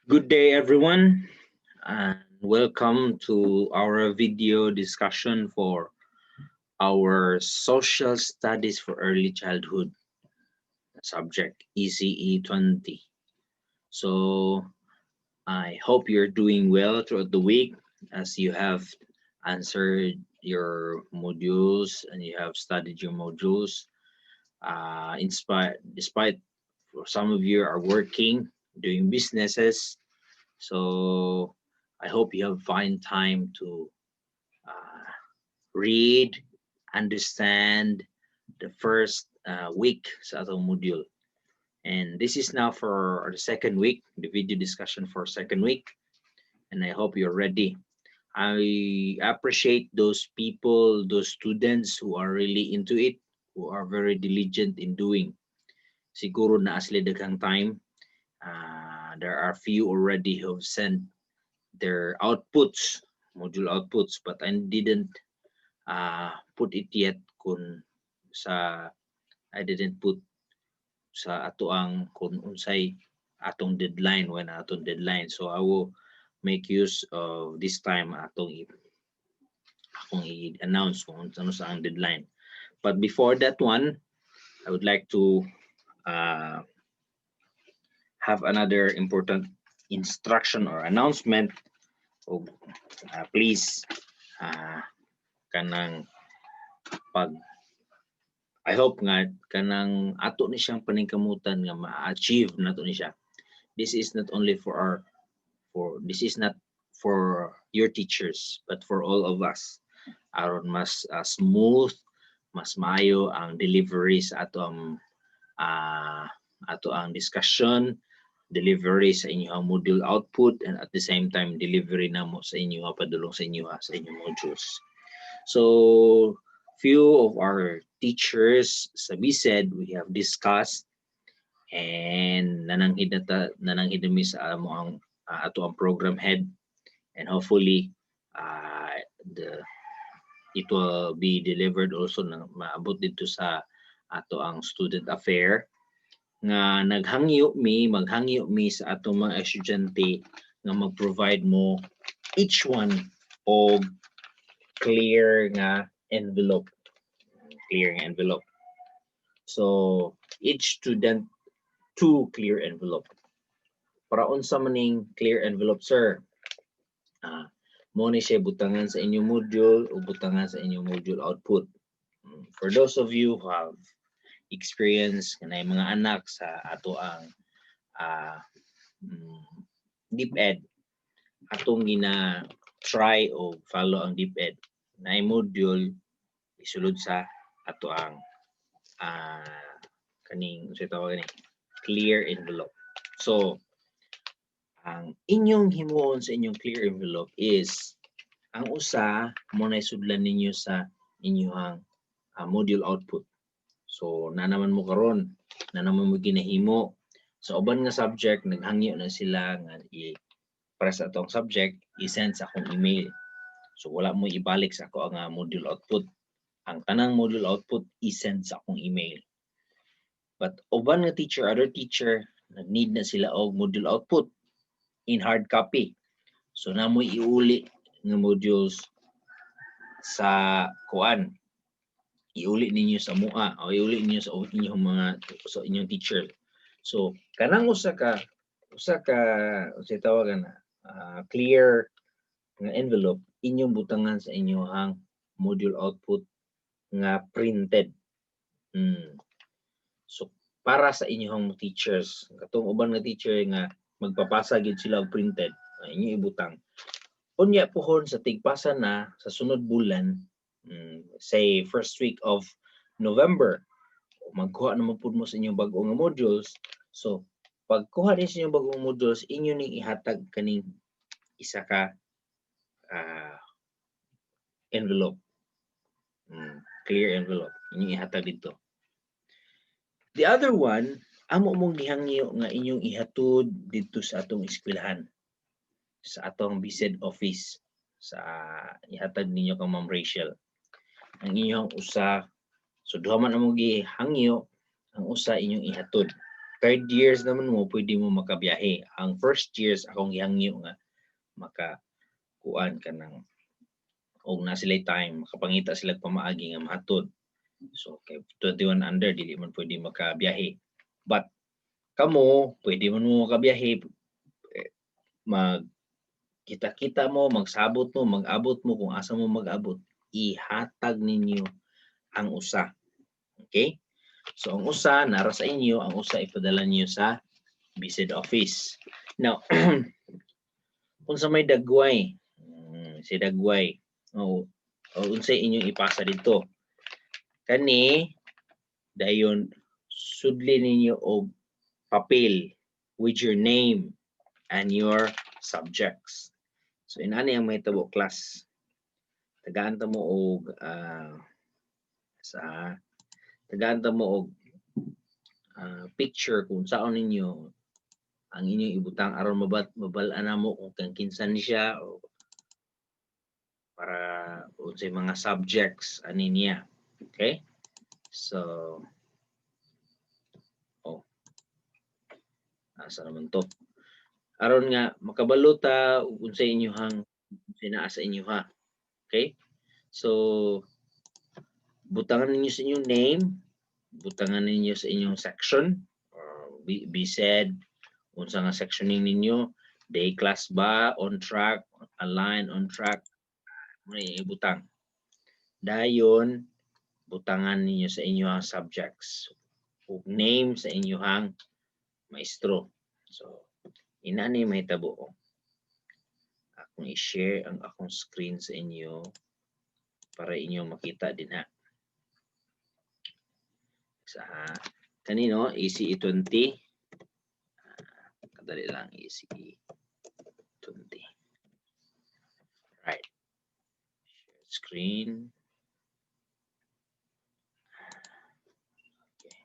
Good day, everyone, and welcome to our video discussion for our social studies for early childhood subject ECE 20. So I hope you're doing well throughout the week as you have answered your modules and you have studied your modules. Despite for some of you are working, doing businesses, so I hope you have find time to uh, read, understand the first week sa atong module. And this is now for the second week, the video discussion for second week. And I hope you're ready. I appreciate those people, those students who are really into it, who are very diligent in doing. Siguro na asli daghang time. There are few already who have sent their outputs, module outputs, but I didn't put it yet kung sa I didn't put sa atoang kung unsay atong deadline when atong deadline, so I will make use of this time akong i-announce kung ano sa ang deadline. But before that one, I would like to uh, have another important instruction or announcement. So, please kanang pag I hope nga kanang ato ni siyang paningkamutan nga ma-achieve nato ni siya. This is not only this is not for your teachers but for all of us. Aron mas smooth, mas maayo ang delivery sa ato ang discussion, delivery sa inyong module output, and at the same time delivery namo sa inyo padulong sa inyo sa inyong modules. So few of our teachers sa BSED we have discussed and nananghid mi sa amo ang ato ang program head, and hopefully it will be delivered also na maabot dito sa ato ang student affair nga maghangyo mi sa ato mga estudyante nga mag-provide mo each one og clear nga envelope. So each student two clear envelope. Para unsa maning clear envelope, sir? Mo ni siya butangan sa inyong module o butangan sa inyong module output. For those of you who have experience kanay mga anak sa ato ang DepEd, atong gina try o follow ang DepEd na module isulod sa ato ang kaning sa tawag ni clear envelope. So ang inyong himuon sa inyong clear envelope is ang usa mo na isudlan ninyo sa inyong module output. So na naman mo karon, na naman mo ginahimo sa uban nga subject, naghangyo na sila nga para sa atong subject i-send sa akong email. So wala mo ibalik sa ako ang module output. Ang tanang module output i-send sa akong email. But uban nga teacher, other teacher, nag-need na sila og module output in hard copy. So na mo iuli nga modules sa kuan. Iuli ninyo sa MUA o iuli ninyo sa inyong inyong teacher. So kanang usa ka sa tawagan na clear nga envelope inyong butangan sa inyong module output nga printed. So para sa inyong teachers, katong uban nga teacher nga magpapasa gid sila og printed, inyo ibutang. Unya pohon sa tigpasa na sa sunod bulan, say first week of November, magkuha naman pud mo sa inyong bag-o nga modules. So pagkuha din sa inyong bag-ong modules, inyo ning ihatag kaning isa ka envelope, clear envelope, inyo ihatag dito. The other one, amo mong gihangyo nga inyong ihatod dito sa atong eskwelahan, sa atong BSED office, sa ihatag ninyo kang Ma'am Rachel. Ang inyong usa, so duha man amo gihangyo, ang usa inyong ihatod. third years naman mo, pwede mo makabiyahe. Ang first years, akong gihangyo nga, makakuan ka ng, o na sila time, makapangita sila pamaagi nga mahatod. So, kay 21 under, dili man pwede makabiyahe. But, kamo, pwede man mo makabiyahe, kita-kita mo, magsabot mo, mag-abot mo, kung asa mo mag-abot, ihatag ninyo ang usa. Okay? So, ang usa, nara sa inyo, ang usa ipadala niyo sa BSED office. Now, kung sa may dagway, si dagway, o unsay inyong ipasa dito. Kani, dayon, sudli ninyo og papel with your name and your subjects. So, inani ang mahitabo class. Tagaan ta mo og tagaan ta mo og picture kung saan ninyo ang inyong ibutang aron mabalaan na mo kung kang kinsan siya o para unsay mga subjects ani niya. Okay? So, asa naman to? Aron nga makabalo ta unsay inyohang sinaa sa inyo ha. Okay? So, butangan ninyo sa inyong name, butangan ninyo sa inyong section, or be said, unsa nga sectioning ninyo, day class ba, on track, align, on track, may ibutang. Dayon, butangan ninyo sa inyong subjects, ug name sa inyong maestro. So, inani may tabo. Akong i-share ang akong screen sa inyo para inyo makita din ha. Sa kanino, ECE 20. Kadali lang, ECE 20. Right. Share screen. Okay.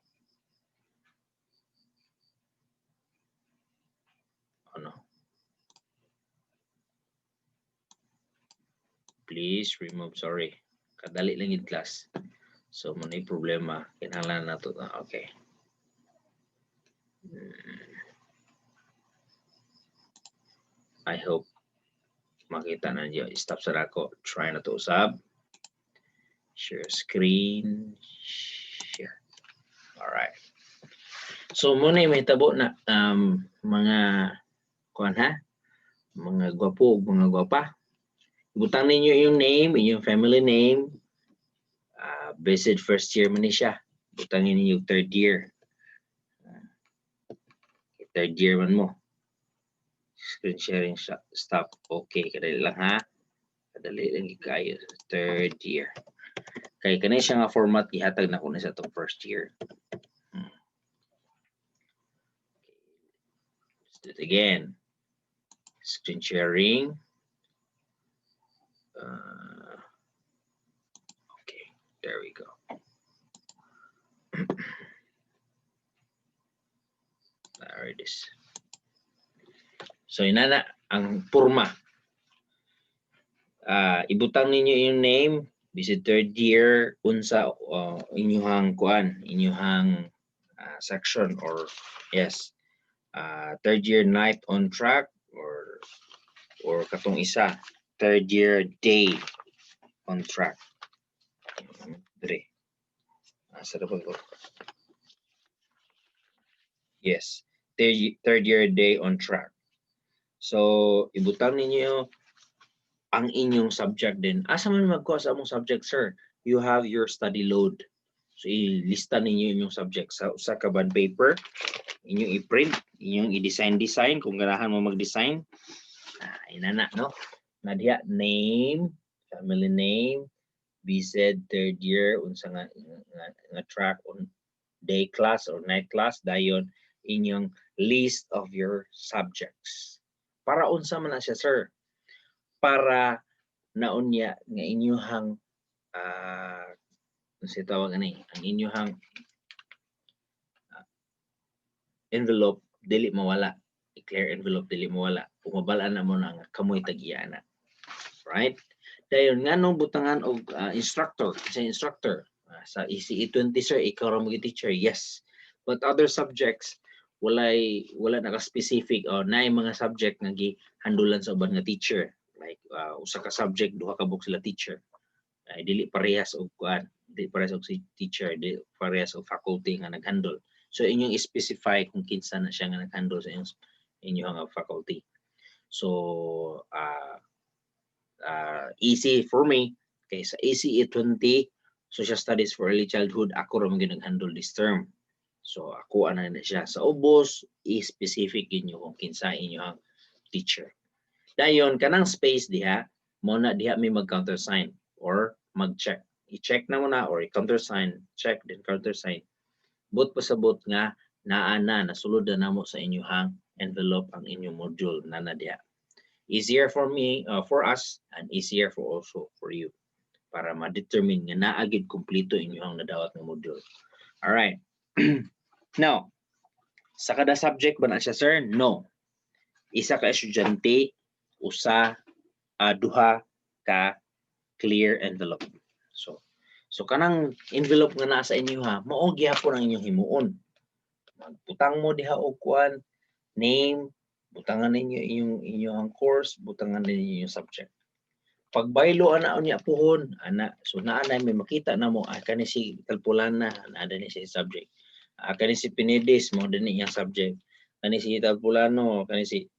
Oh no. Please remove, sorry. Kadali lang yung class. So, may problema. Kinahanglan na ito. Okay. I hope makita na niyo. Stop sa ako. Try na to usab. Share screen. Share. Alright. So, muna may tabo na mga kuan ha? Mga gwapo, mga gwapa. Butang ninyo yung name, yung family name. Basic first year man siya. Butangin ninyo third year. Third year man mo. Screen sharing stop. Okay, kadali lang ha. Kadali lang kayo. Third year. Kaya kanay siya nga format ihatag na ko na sa itong first year. Let's do it again. Screen sharing. Okay, there we go. There it is. So, inana ang purma. Ibutang ninyo yung name, visit third year, unsa inyuhang kuan, inyuhang section or yes, third year night on track or katong isa, third year day on track. Dire. Asa dapat ko? Yes, third year day on track. So, ibutang ninyo ang inyong subject din. Asa man magkuha sa among subject, sir? You have your study load. So, ilista ninyo inyong subject sa kaban paper. Inyong i-print, inyong i-design kung ganahan mo mag-design. Inana, no? Nadya, name, family name, BSED, third year, unsa nga track on day class or night class, dayon inyong list of your subjects. Para unsa man na siya, sir? Para naunya nga inyuhang si tawag ani, ang inyuhang envelope dili mawala. I-clear envelope dili mawala. Pumabalaan na mo na nga kamoy tag-iyana. Right? Dayon nganong butangan og instructor, sa instructor sa ECE 20, sir, ikaw ra mo teacher. Yes. But other subjects, wala naka-specific o naay mga subject nga gihandulan sa uban nga teacher. Like usa ka subject, duha ka book sila teacher. Dili parehas og kuan, dili parehas og si teacher, dili parehas og faculty nga naghandle. So inyong specify kung kinsa na siya nga naghandle sa inyong faculty. So easy for me kay sa ACE 20 Social Studies for Early Childhood, ako ra man nag-handle this term. So ako ana na siya sa ubos, i-specific inyo kung kinsa inyong teacher. Dayon kanang space diha, mo na diha may mag-countersign or mag-check. I-check na mo na or i-countersign, check then countersign. But pasabot nga naa na nasulod na mo sa inyong envelope ang inyong module na diha. Easier for me, for us, and easier for also for you para ma-determine nga naagid kompleto inyong nadawat nga module. All right. Now, sa kada subject ba na siya, sir? No. Isa ka estudyante, duha ka clear envelope. So kanang envelope nga naa sa inyo mao gyapon ang inyong himuon. Magputang mo diha og kuan, name, butangan ninyo inyong course, butangan ninyo yung subject. Pag baylo ana unya puhon, ana, so naa na may makita na mo kani si Talpulana, naa ni si subject. Kani si Pinedis, mo din iyang subject. Kani si Talpulano, kani si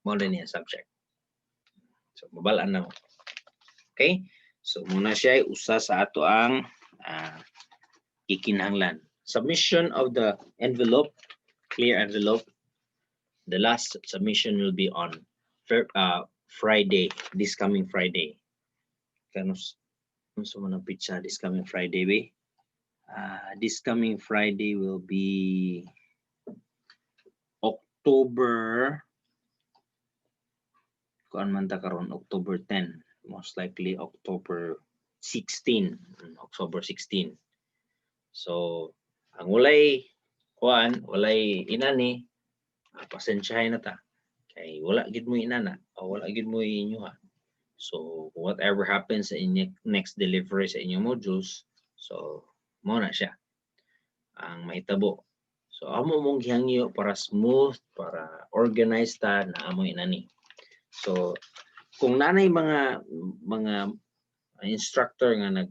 mo din iyang subject. So mabalaan na mo. Okay? So muna siya usa sa ato ang ikinahanglan. Submission of the envelope, clear envelope. The last submission will be on Friday, this coming Friday. Kanus so man pizza this coming Friday be? This coming Friday will be October kuan man ta karon October 10, most likely October 16, October 16. So ang walay kuan, walay inani, pasensyahay na ta. Kay wala gid mo inana o wala gid mo inyuha. So whatever happens sa inyong next delivery sa inyong modules, so mo na siya ang mahitabo. So amo mong gihangyo para smooth, para organized ta na amo inani. So kung nanay mga instructor nga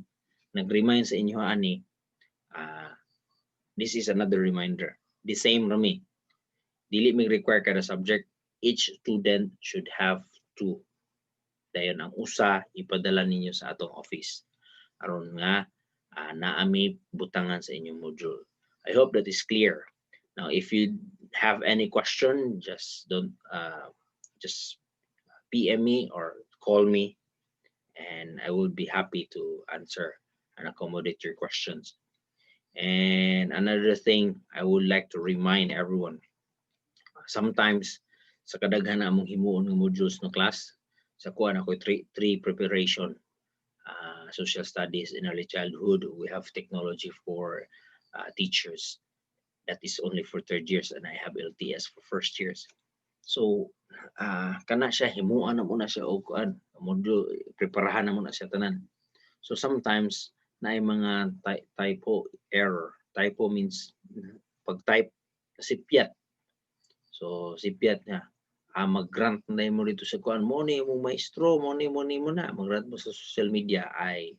nag-remind sa inyo ani, this is another reminder. The same rami. Dili mig require kada subject, each student should have 2. Dayon ang usa ipadala ninyo sa atong office aron nga naami butangan sa inyong module. I hope that is clear. Now if you have any question, just PM me or call me and I will be happy to answer and accommodate your questions. And another thing I would like to remind everyone, sometimes sa kadaghan na among himuon ng modules no class, sa kuan ako three preparation, social studies in early childhood. We have technology for teachers. That is only for 3rd years, and I have LTS for 1st years. So kana siya himuan na muna siya og kuan module, preparahan na muna siya tanan. So sometimes naay mga typo error. Typo means pag-type sipyat. So sipyat nga mag-grant na mo dito sa kuan mo ni mo maestro mo na mag-grant mo sa social media. Ay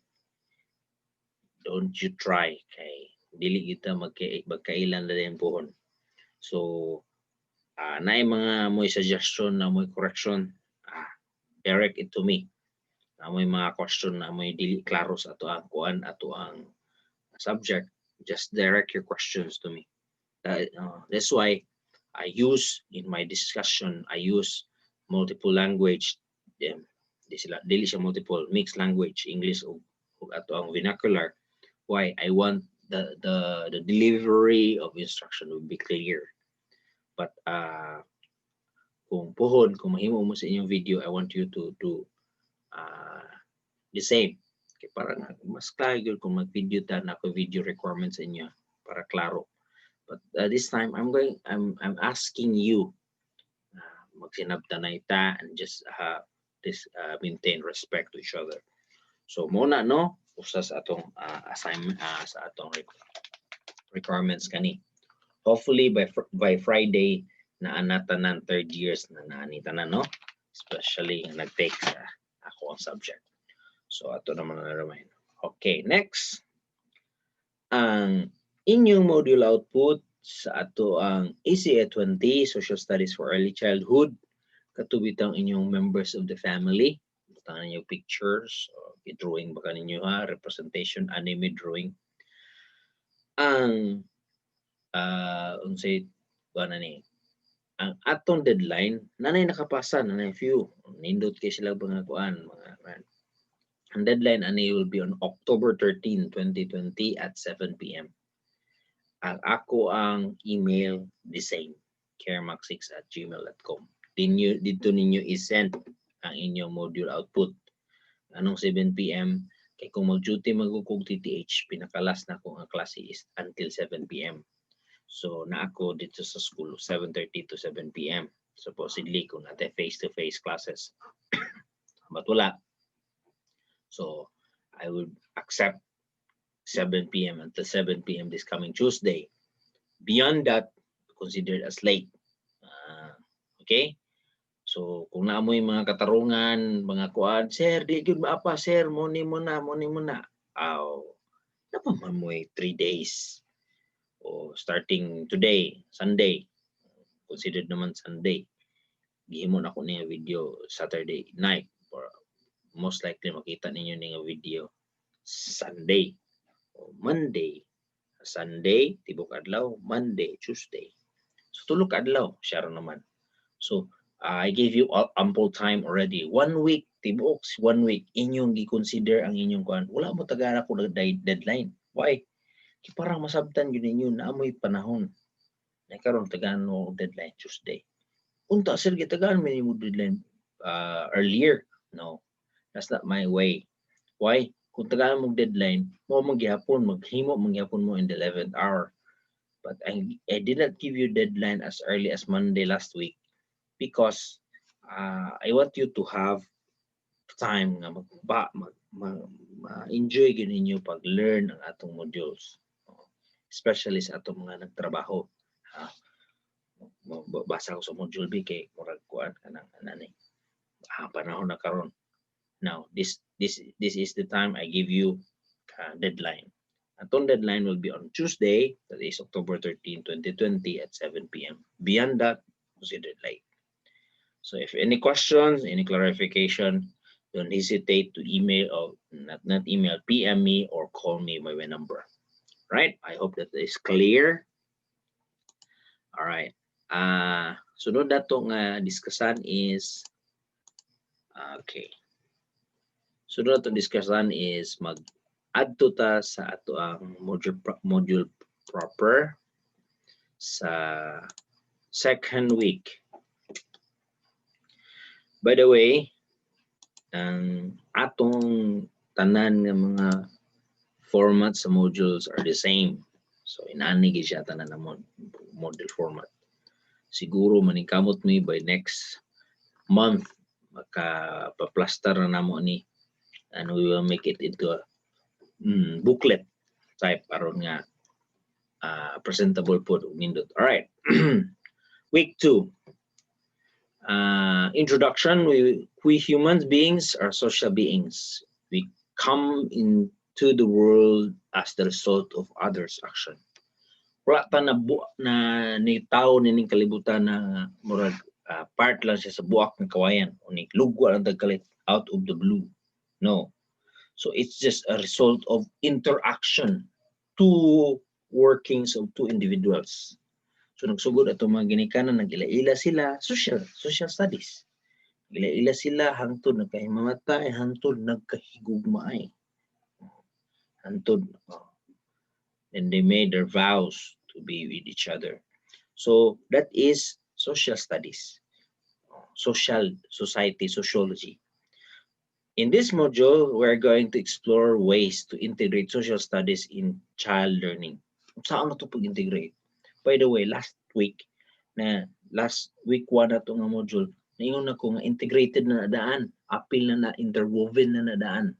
don't you try kay dili kita magkailan na din pohon. So naay mga mo'y suggestion na mo'y correction, direct it to me. Mo'y mga question na mo'y dili klaro sa ato ang kuan, ato ang subject, just direct your questions to me. That's why I use in my discussion, I use multiple language. Dili siya multiple, mixed language, English o ato ang vernacular. Why? I want the delivery of instruction will be clear. But kung puhon, kung mahimo mo sa inyong video, I want you to do the same. Okay, para mas klaro kung mag-video ta na ko video requirements sa inyo para klaro. But this time I'm asking you magsinabtanay ta and just maintain respect to each other. So muna no, usa sa atong assignment sa atong requirements kani. Hopefully by Friday na anatanan third years na naanita na, no? Especially nag-take sa ako ang subject. So ato naman na remind. Okay, next. Ang inyong module output sa ato ang ACA 20 Social Studies for Early Childhood katubit ang inyong members of the family. Tangan ninyo pictures, i-drawing baka ninyo ha, representation, anime drawing. Ang unsay ba na ni ang atong deadline nanay nakapasa nanay few nindot kay sila mga kuan mga ang deadline ani will be on October 13, 2020 at 7 p.m. Ang ako ang email the same caremax6@gmail.com. Dito ninyo i-send ang inyong module output anong 7 p.m. kay kung mag-duty magkukog TTH pinakalas na kung ang klase is until 7 p.m. So na ako dito sa school 7:30 to 7 p.m. supposedly kung natin face-to-face classes. But wala. So I would accept 7 p.m. until 7 p.m. this coming Tuesday. Beyond that, considered as late. Okay? So kung naamoy mga katarungan, mga kuan, sir, di gyud maapa, sir, muni mo na. Napaman mo 3 days. O starting today, Sunday, considered naman Sunday. Gihimo na ko niya video Saturday night or most likely makita ninyo niya video Sunday o Monday, Sunday, tibok adlaw, Monday, Tuesday. So tulog adlaw, siya naman. So I gave you ample time already. 1 week, tibok 1 week inyong gi-consider ang inyong kuan. Wala mo tagara ko deadline. Why? Kaya parang masabtan yun ninyo na amoy panahon. Na karon tagaan mo deadline Tuesday. Unta sir gitagaan mo deadline earlier. No, that's not my way. Why? Kung tagaan mo deadline, mo maghihapon, maghimo maghihapon mo in the 11th hour. But I did not give you deadline as early as Monday last week because I want you to have time nga ma-enjoy gid ninyo pag-learn ang atong modules. Especially sa atong mga nagtrabaho. Basa ko sa module B kay murag kuan kanang anani. Panahon na karon. Now, this is the time I give you deadline. Atong deadline will be on Tuesday, that is October 13, 2020 at 7 p.m. Beyond that, consider late. So if any questions, any clarification, don't hesitate to email or not email, PM me or call me by my number. Right? I hope that is clear. All right. Sunod na itong discussion is, okay. Sunod na itong discussion is mag-add to ta sa ato ang module proper sa second week. By the way, ang atong tanan ng mga format sa modules are the same. So inaani gyud siya tanan na module format. Siguro maningkamot mi by next month maka-plaster na namo ni and we will make it into a booklet type aron nga presentable po nindot. All right. Week 2. Introduction. We human beings are social beings. We come into the world as the result of others' action. Wala ta na ni tao nining kalibutan na murag part lang siya sa buak ng kawayan o ni lugwa lang tagkalit out of the blue. No. So it's just a result of interaction, two workings of two individuals. So nagsugod ato mga ginikanan, nag-ila-ila sila, social studies. Ila-ila sila hangtod nagkahimamatay, hangtod nagkahigugmaay. Hangtod and they made their vows to be with each other. So that is social studies, society, sociology. In this module, we're going to explore ways to integrate social studies in child learning. Saan na ito pag-integrate? By the way, last week 1 na ito nga module, naingon na ko nga integrated na nadaan, apil na interwoven na nadaan.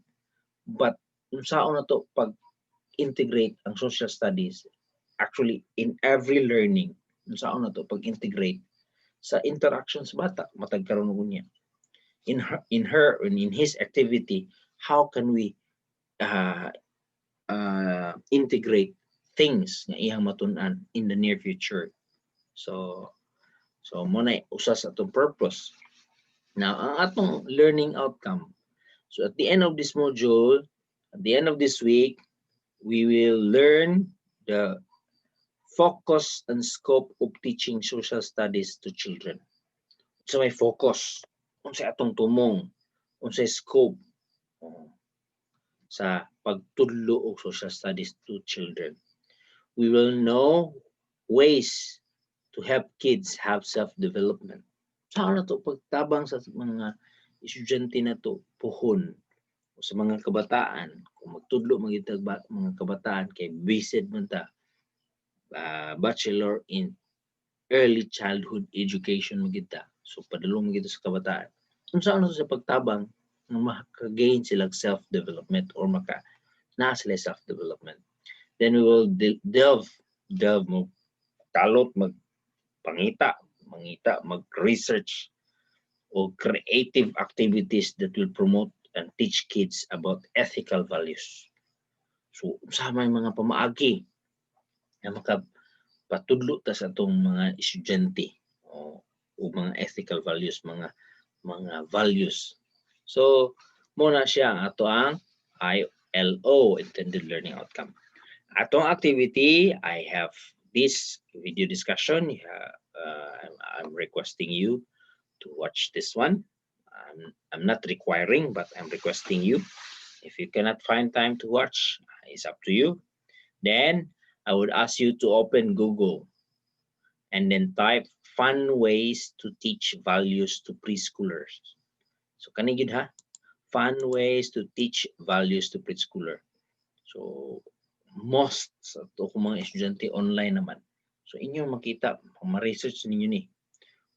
But saan na ito pag-integrate ang social studies actually in every learning, saan na to pag-integrate sa interactions bata matag karon niya. In his activity, how can we integrate things nga iyang matun-an in the near future. So muna usa sa atong purpose. Now, ang atong learning outcome. So at the end of this module, at the end of this week, we will learn the focus and scope of teaching social studies to children. So may focus, unsay atong tumong, unsay scope sa pagtudlo og social studies to children. We will know ways to help kids have self-development. Saan na to pagtabang sa mga estudyante na to puhon sa mga kabataan, kung magtudlo magitag mga kabataan kay based man ta bachelor in early childhood education magita. So padulong magito sa kabataan. Kung saan na to sa pagtabang na maka-gain sila self-development or na sila self-development. Then we will delve mo talot mangita, mag-research o creative activities that will promote and teach kids about ethical values. So, sama yung mga pamaagi na makapatudlo ta sa itong mga estudyante o mga ethical values, mga values. So, muna siya ato ang ILO, Intended Learning Outcome. Atong activity, I have this video discussion. I'm requesting you to watch this one. I'm not requiring, but I'm requesting you. If you cannot find time to watch, it's up to you. Then I would ask you to open Google and then type fun ways to teach values to preschoolers. So kanigid ha? Fun ways to teach values to preschooler. So most sa to mga estudyante online naman. So inyong makita, ma-research ninyo ni.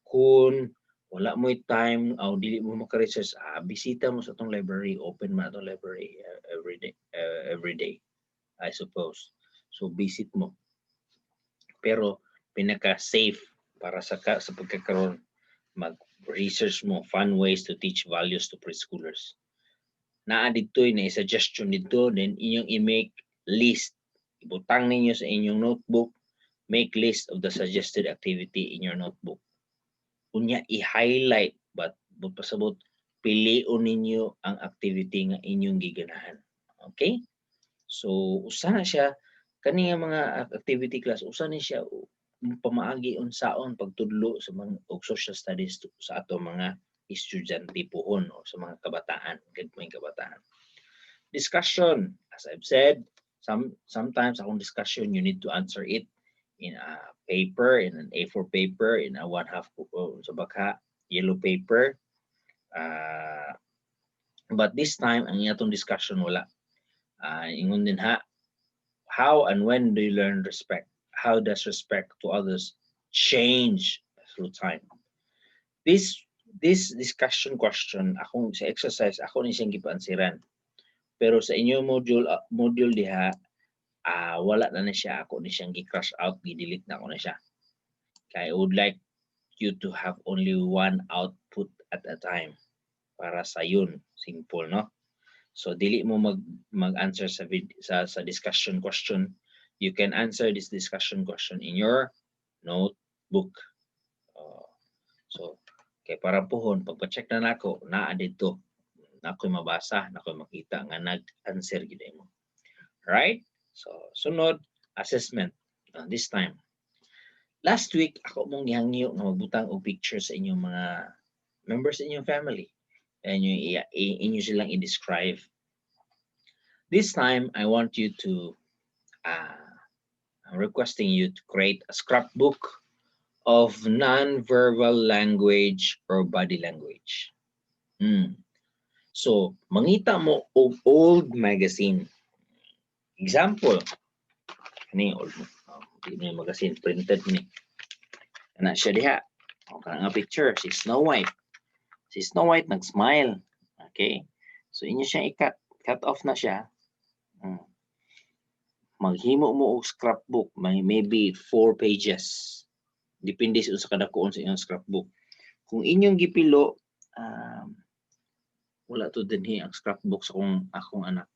Kung wala mo time o dili mo maka-research, bisita mo sa atong library, open mo atong library every day, I suppose. So visit mo. Pero pinaka-safe para sa pagkakaroon, mag-research mo fun ways to teach values to preschoolers. Naa dito'y na suggestion dito, then inyong i-make list. Ibutang ninyo sa inyong notebook, make list of the suggested activity in your notebook. Unya i-highlight, but pasabot, piliun ninyo ang activity nga inyong giganahan. Okay? So, usa na siya, kani nga mga activity class, usa na siya pamaagi unsaon pagtudlo sa mga social studies sa ato mga estudyante pohon o sa mga kabataan, gagmayng kabataan. Discussion, as I've said, sometimes akong discussion, you need to answer it in a paper, in an A4 paper, in a 1/2 sa baka yellow paper. But this time, ang atong discussion wala. Ingon din ha, how and when do you learn respect? How does respect to others change through time? This discussion question, akong sa exercise, ako ni siyang gipaansiran. Pero sa inyong module diha, wala na siya, ako ni siyang gi-crush out, gi-delete na ako na siya. Kaya I would like you to have only one output at a time para sa yun. Simple, no? So, dili mo mag-answer sa discussion question. You can answer this discussion question in your notebook. So, kay para pohon, pagpa-check na nako, naa dito. Nako'y mabasa, nako'y makita nga nag-answer gid mo. Right? So, sunod, assessment. This time. Last week, ako mong gihangyo na magbutang og picture sa inyong mga members in your family. And inyo silang i-describe. This time, I want you to, I'm requesting you to create a scrapbook of non-verbal language or body language. So, mangita mo og old magazine. Example, kani old magazine printed ni. Ana siya diha. O nga picture si Snow White. Si Snow White nag-smile. Okay? So inyo siya cut off na siya. maghimo mo og scrapbook, maybe 4 pages. Depende sa kadakuon sa inyong scrapbook. Kung inyong gipilo, wala to dinhi ang scrapbook sa akong anak.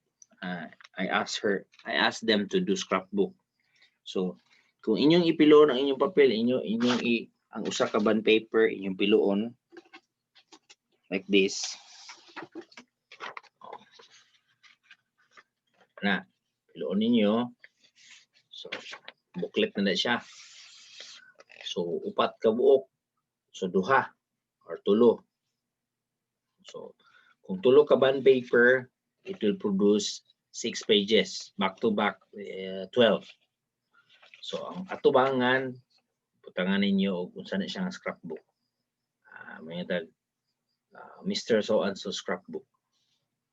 I asked them to do scrapbook. So, kung inyong ipilo ang inyong papel, ang usa ka bond paper, inyong piloon like this. Na, piloon ninyo. So, booklet na siya. So, upat ka buok. So, duha or tulo. So, kung tulo ka bond paper, it will produce 6 pages. Back to back, 12. So, ang atubangan, putangan ninyo kung saan siya ang scrapbook. May Mr. So-and-so scrapbook.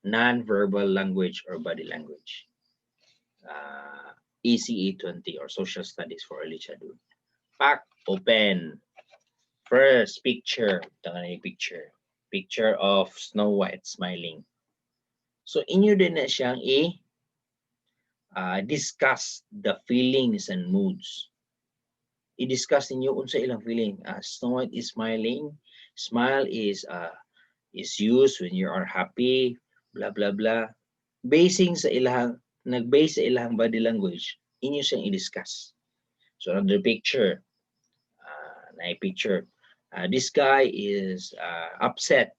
Non-verbal language or body language. ECE 20 or Social Studies for Early Childhood. Pack, open. First, picture. Tangan yung picture. Picture of Snow White smiling. So, inyo din na siyang discuss the feelings and moods. I-discuss ninyo unsa ilang feeling. Snow White is smiling. Smile is used when you are happy, blah, blah, blah. Nag-base sa ilang body language, inyo siyang i-discuss. So, another picture. This guy is upset.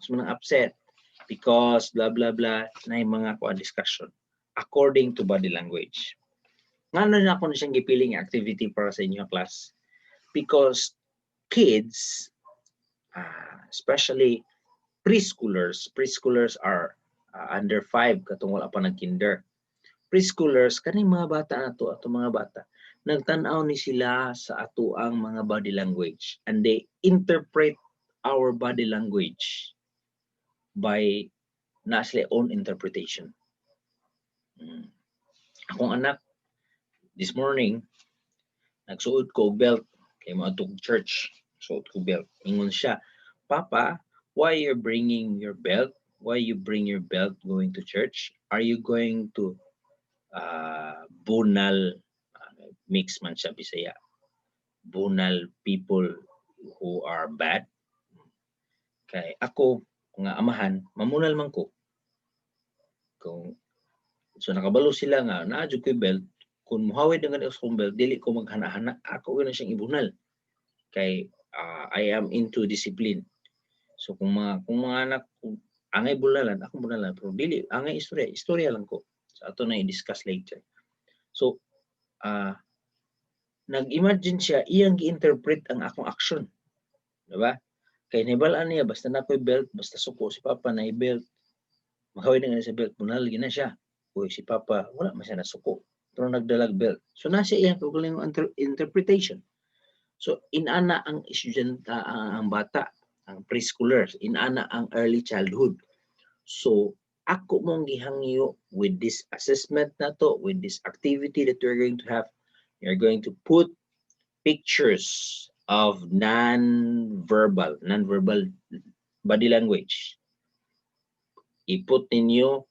So, upset because blah, blah, blah. Na yung mga discussion according to body language. Nga na ako na siyang gipiling activity para sa inyo class. Because kids, especially preschoolers are under 5, katong wala pa nag-kinder. Preschoolers, kaning mga bata na to, ato mga bata, nagtanaw ni sila sa ato ang mga body language and they interpret our body language by na sila own interpretation. Akong anak, this morning, nagsuot ko belt kay mo atong church. Suot ko belt. Ingon siya, Papa, why you're bringing your belt? Why you bring your belt going to church? Are you going to bunal, mix man siya Bisaya, bunal people who are bad? Kay ako, nga amahan, mamunal man ko. So nakabalo sila nga, naadyo ko belt, kung muhawid na ganito sa kong belt, dili ko maghana-hana, ako na siyang ibunal. Kay I am into discipline. So kung mga anak, angay bunalan, ako bunalan, pero dili, angay istorya lang ko. So ato na i-discuss later. So, nag-imagine siya, iyang gi-interpret ang akong action. Diba? Kay nibalaan niya, basta na ko'y belt, basta suko si Papa na i-belt, maghawid na sa belt, bunal na siya. Uy, si Papa, wala man siya nasuko. Pero nagdalag belt. So, nasa iyang kagaling interpretation. So, inana ang estudyanta, ang bata, ang preschoolers, inana ang early childhood. So, ako mong gihangyo with this assessment na to, with this activity that we're going to have, you're going to put pictures of non-verbal body language. I-put ninyo,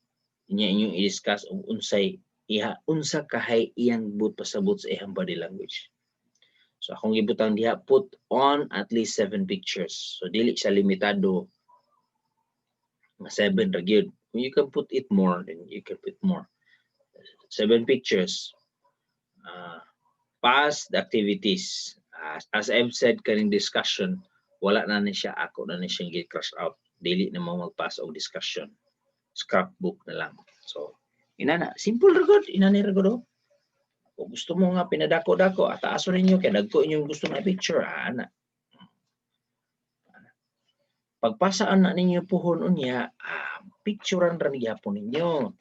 inyong i-discuss unsa kahay iyang pasabot sa iyang body language. So akong gibutang diha, put on at least 7 pictures. So dili siya limitado nga 7 ra gyud. You can put it more, then you can put more. 7 pictures. Pass the activities. As I've said kaning discussion, wala na ni siya, ako na ni siyang gi-crush out. Dili na mo mag-pass og discussion. Scrapbook na lang. So, inana, simple ra gud, inani ra gud. Kung gusto mo nga pinadako-dako, ataaso ninyo kay dagko inyong gusto na picture, ana. Pagpasaan na ninyo puhon unya, picturean ra gyapon ninyo.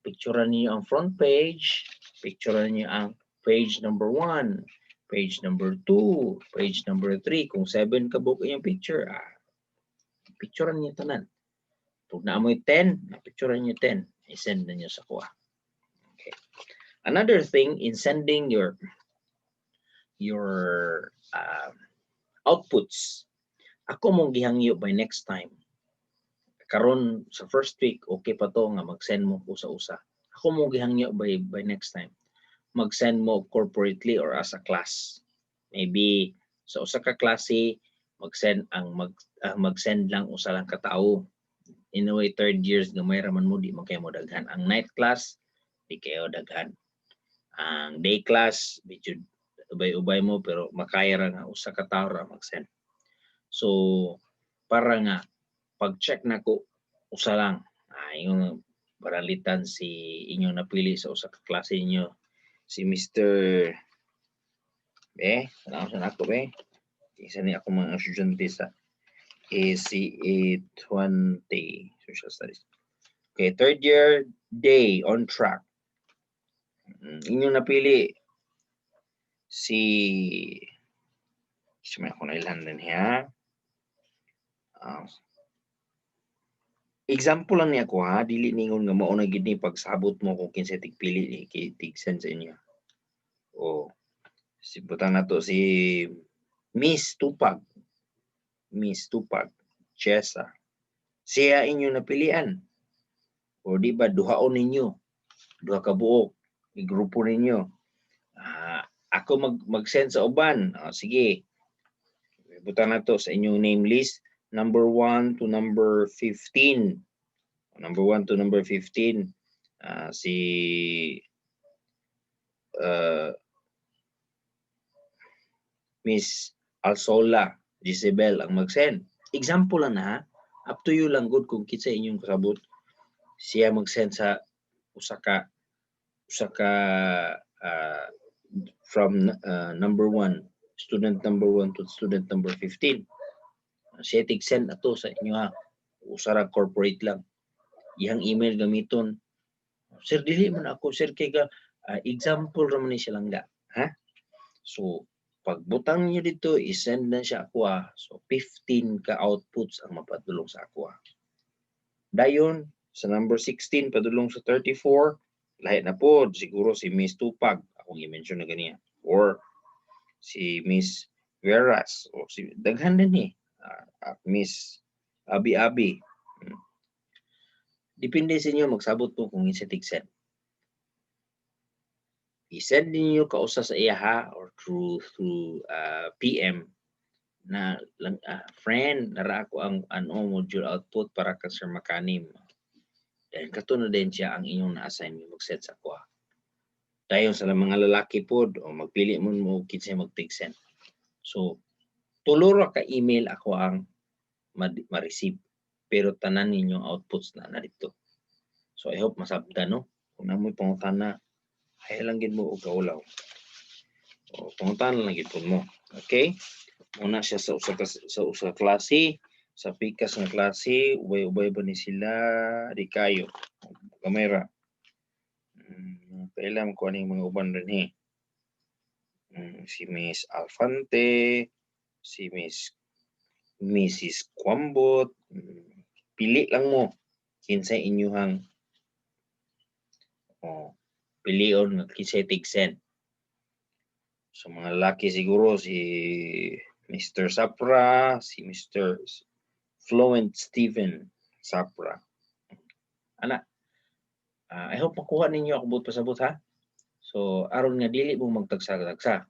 Picturean niyo ang front page, picturean niyo ang page number 1, page number 2, page number 3. Kung 7 ka book yung picture, picturean niyo tanan. Kung naamoy 10, picturean niyo 10. I-send na niyo sa kuha. Okay. Another thing in sending your outputs, ako mong gihangyo by next time. Karon sa first week, okay pa to nga mag-send mo usa-usa. Ako mong gihangyo by next time. mag-send mo corporately or as a class. Maybe sa usa ka klase mag-send lang usa lang ka tawo. In a way, third years gamay raman mo, di man kayo mo daghan. Ang night class di kayo daghan. Ang day class medyo ubay-ubay mo pero makaya ra nga usa ka tawo ra mag-send. So para nga pag-check nako usa lang yung paralitan si inyong napili sa usa ka klase ninyo, si Mr. Ano sa nako isa ni ako mga estudyante sa AC820 Social Studies. Okay, third year day on track. Inyong napili si may ako nailan din ha. Example lang niya ko ha, dili ningon nga mao na gid ni pagsabot mo kung kinsa tigpili ni tig-send sa inyo. O si butang nato si Miss Tupag. Miss Tupag Chesa. Siya inyo napilian. O di ba duhaon ninyo, duha ka buok, igrupo ninyo. Ako mag-send sa uban. Sige. Butang nato sa inyong name list number 1 to number 15. Number 1 to number 15. Si Miss Alsola Gisabel ang mag-send. Example lang ha. Up to you lang good kung kinsa inyong kasabot. Siya mag-send sa usa ka from number 1, student number 1 to student number 15. Siya tig-send ato sa inyo ha. Usara corporate lang. Iyang email gamiton. Sir, dili man ako, sir, kay ka example raman ni siya lang ga. Ha? So, pagbutang niyo dito, i-send na siya ako ha. So, 15 ka outputs ang mapadulong sa ako ha. Dayon, sa number 16, padulong sa 34, lahat na po, siguro si Miss Tupag, akong i-mention na ganyan. Or si Miss Veras, o si daghan din Miss Abi-Abi. Depende sa inyo, magsabot po kung isa tig-send. I-send niyo kausa sa iya ha, or through PM na friend, nara ako ang module output para ka Sir Makanim. Dahil katunod din siya ang inyong na-assign mo mag-set sa kuha. Dayon sa mga lalaki po, o magpili mo kinsa mag-tig-send. So, tulura ka email ako ang ma-receive. Pero tanan ninyong outputs na narito. So, I hope masabda, no? Kung namoy pangutana, ay lang gid mo o kaulaw. O, pangutana lang gid mo. Okay? Muna siya sa usa klase, sa pikas ng klase, ubay-ubay ba ni sila, di kayo. Kamera. Kailan ko aning mga uban rin si Miss Alfante, si Mrs. Kwambot, pili lang mo kinsa inyuhang pilion nga kinsa tig-send. So mga lalaki siguro si Mr. Sapra, si Mr. Fluent Steven Sapra. Ana, I hope makuha ninyo ako but pasabot ha. So aron nga dili mo magtagsa-tagsa.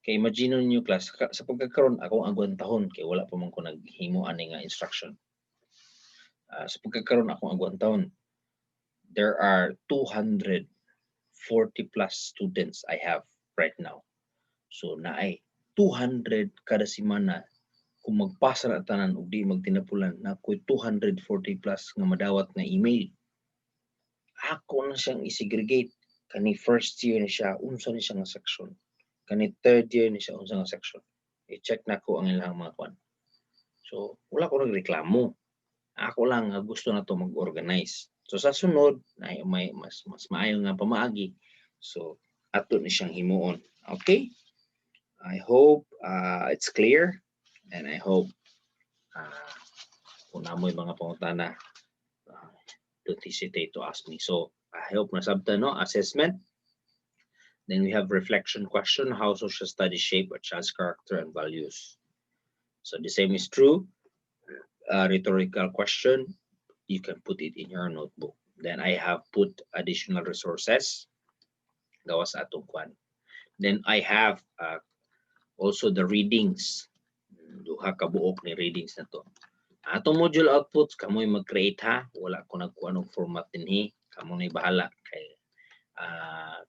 Kay imagine niyo class sa pagkakaroon ako ang agwantahon kay wala pa man ko naghimo ani nga instruction. Sa pagkakaroon ako ang agwantahon, there are 240 plus students I have right now. So naay 200 kada semana kung magpasa na tanan og di magtinapulan na ko'y 240 plus nga madawat nga email. Ako na siyang isegregate. Kani first year ni siya, unsa ni siya nga section. Kani third year ni siya, unsa nga section. I-check na ko ang ilang mga kwan. So, wala ko nagreklamo. Ako lang gusto na to mag-organize. So, sa sunod, may mas maayo nga pamaagi. So, ato ni siyang himuon. Okay? I hope it's clear. And I hope kung namoy mga pangutana, don't hesitate to ask me. So, I hope nasabta, no? Assessment. Then we have reflection question, how social studies shape a child's character and values. So the same is true. Rhetorical question, you can put it in your notebook. Then I have put additional resources Gawas atong kwan. Then I have also the readings. Duha ka buok ni readings na to. Atong module outputs, kamoy mag-create ha. Wala ko nagkuha ng format dinhi. Kamo na bahala kay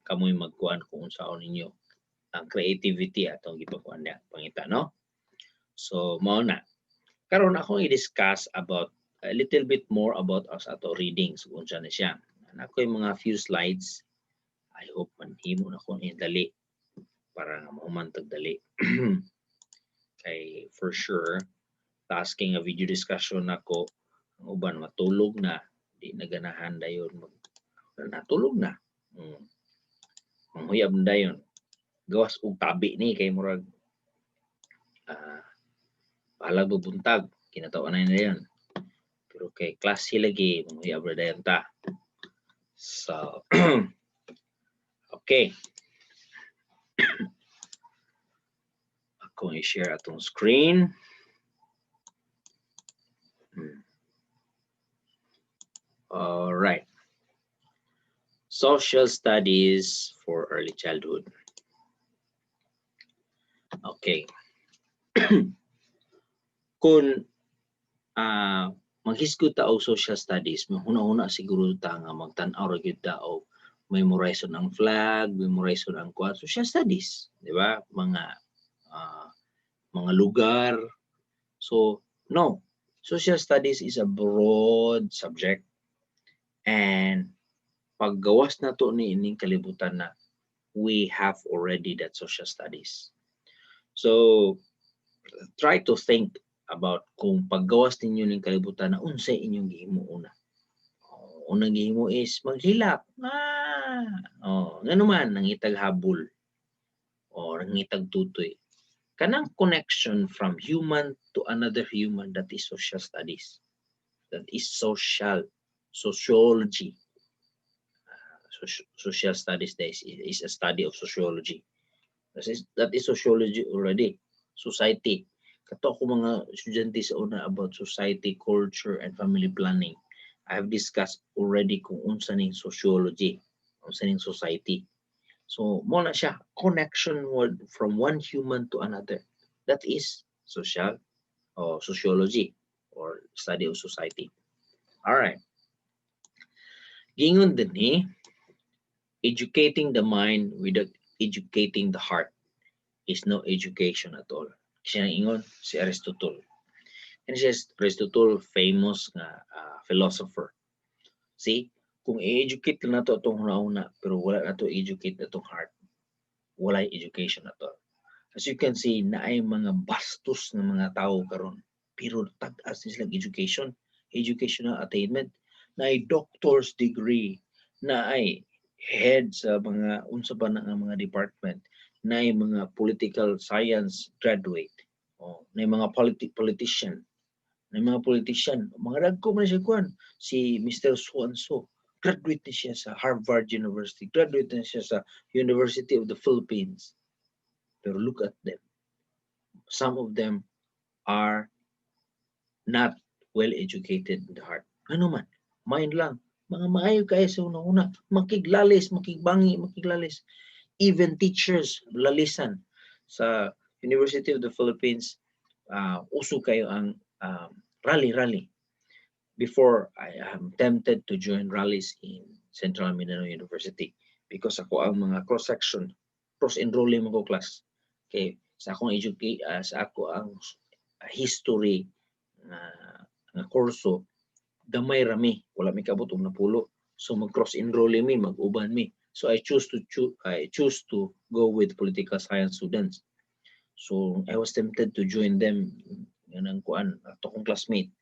kamoy magkuhan kung unsaon ninyo ang creativity atong gipakuan niya pangita, no? So mao na. Karon ako i-discuss about a little bit more about us ato readings kung unsa na siya. Ako yung mga few slides. I hope manhimo na ko ni dali para mahumantag dali. Kay for sure tasking a video discussion nako ang uban matulog na di naganahan dayon natulog na. Manghuyab na dayon. Gawas og tabi ni kay murag palag bubuntag kinataon na dayon. Pero kay klase lagi manghuyab na dayon ta. So okay. Ako i-share atong screen. All right. Social studies for early childhood. Okay. Kung maghisgot ta og social studies, mahuna-una siguro ta nga magtan-aw ra gyud ta og memorize ang flag, memorize ang kuan social studies, di ba? Mga lugar. So, no. Social studies is a broad subject and paggawas na to ni ining kalibutan na we have already that social studies. So, try to think about kung paggawas ninyo ning kalibutan na unsay inyong gihimo una. Unang gihimo is maghilak. Ngano man nangitag habol or nangitag tutoy. Kanang connection from human to another human, that is social studies. That is sociology. Social studies is a study of sociology. That is sociology already. Society. Kato ako mga estudyante sa una about society, culture, and family planning. I have discussed already kung unsa ning sociology, unsa ning society. So, mo na siya, connection from one human to another. That is social or sociology or study of society. All right. Gingon din ni, educating the mind without educating the heart is no education at all. Siya ingon si Aristotle. And siya Aristotle, famous nga philosopher. See, kung i-educate na nato itong una-una, pero wala na ito educate na itong heart, wala education na ito. As you can see, naay mga bastos ng mga tao karon, pero tag-as nilang education, educational attainment, naay doctor's degree, naay head sa mga unsa ba na mga department, naay mga political science graduate, naay mga politician, mga dagko man siya kuan, si Mr. So-and-so, graduate na siya sa Harvard University, graduate na siya sa University of the Philippines. Pero look at them. Some of them are not well educated in the heart. Ano man, mind lang. Mga maayo kayo sa una-una, makiglalis, makiglalis. Even teachers, lalisan. Sa University of the Philippines, uso kayo ang rally. Before, I am tempted to join rallies in Central Mindanao University because ako ang mga cross-section, cross-enrolling mo ko class. Okay, sa akong sa ako ang history nga kurso, gamay rami, wala mi kabot og napulo. So mag-cross-enrolling mi, mag-uban mi. So I choose to go with political science students. So I was tempted to join them. Yan ang kuan, ato kong classmate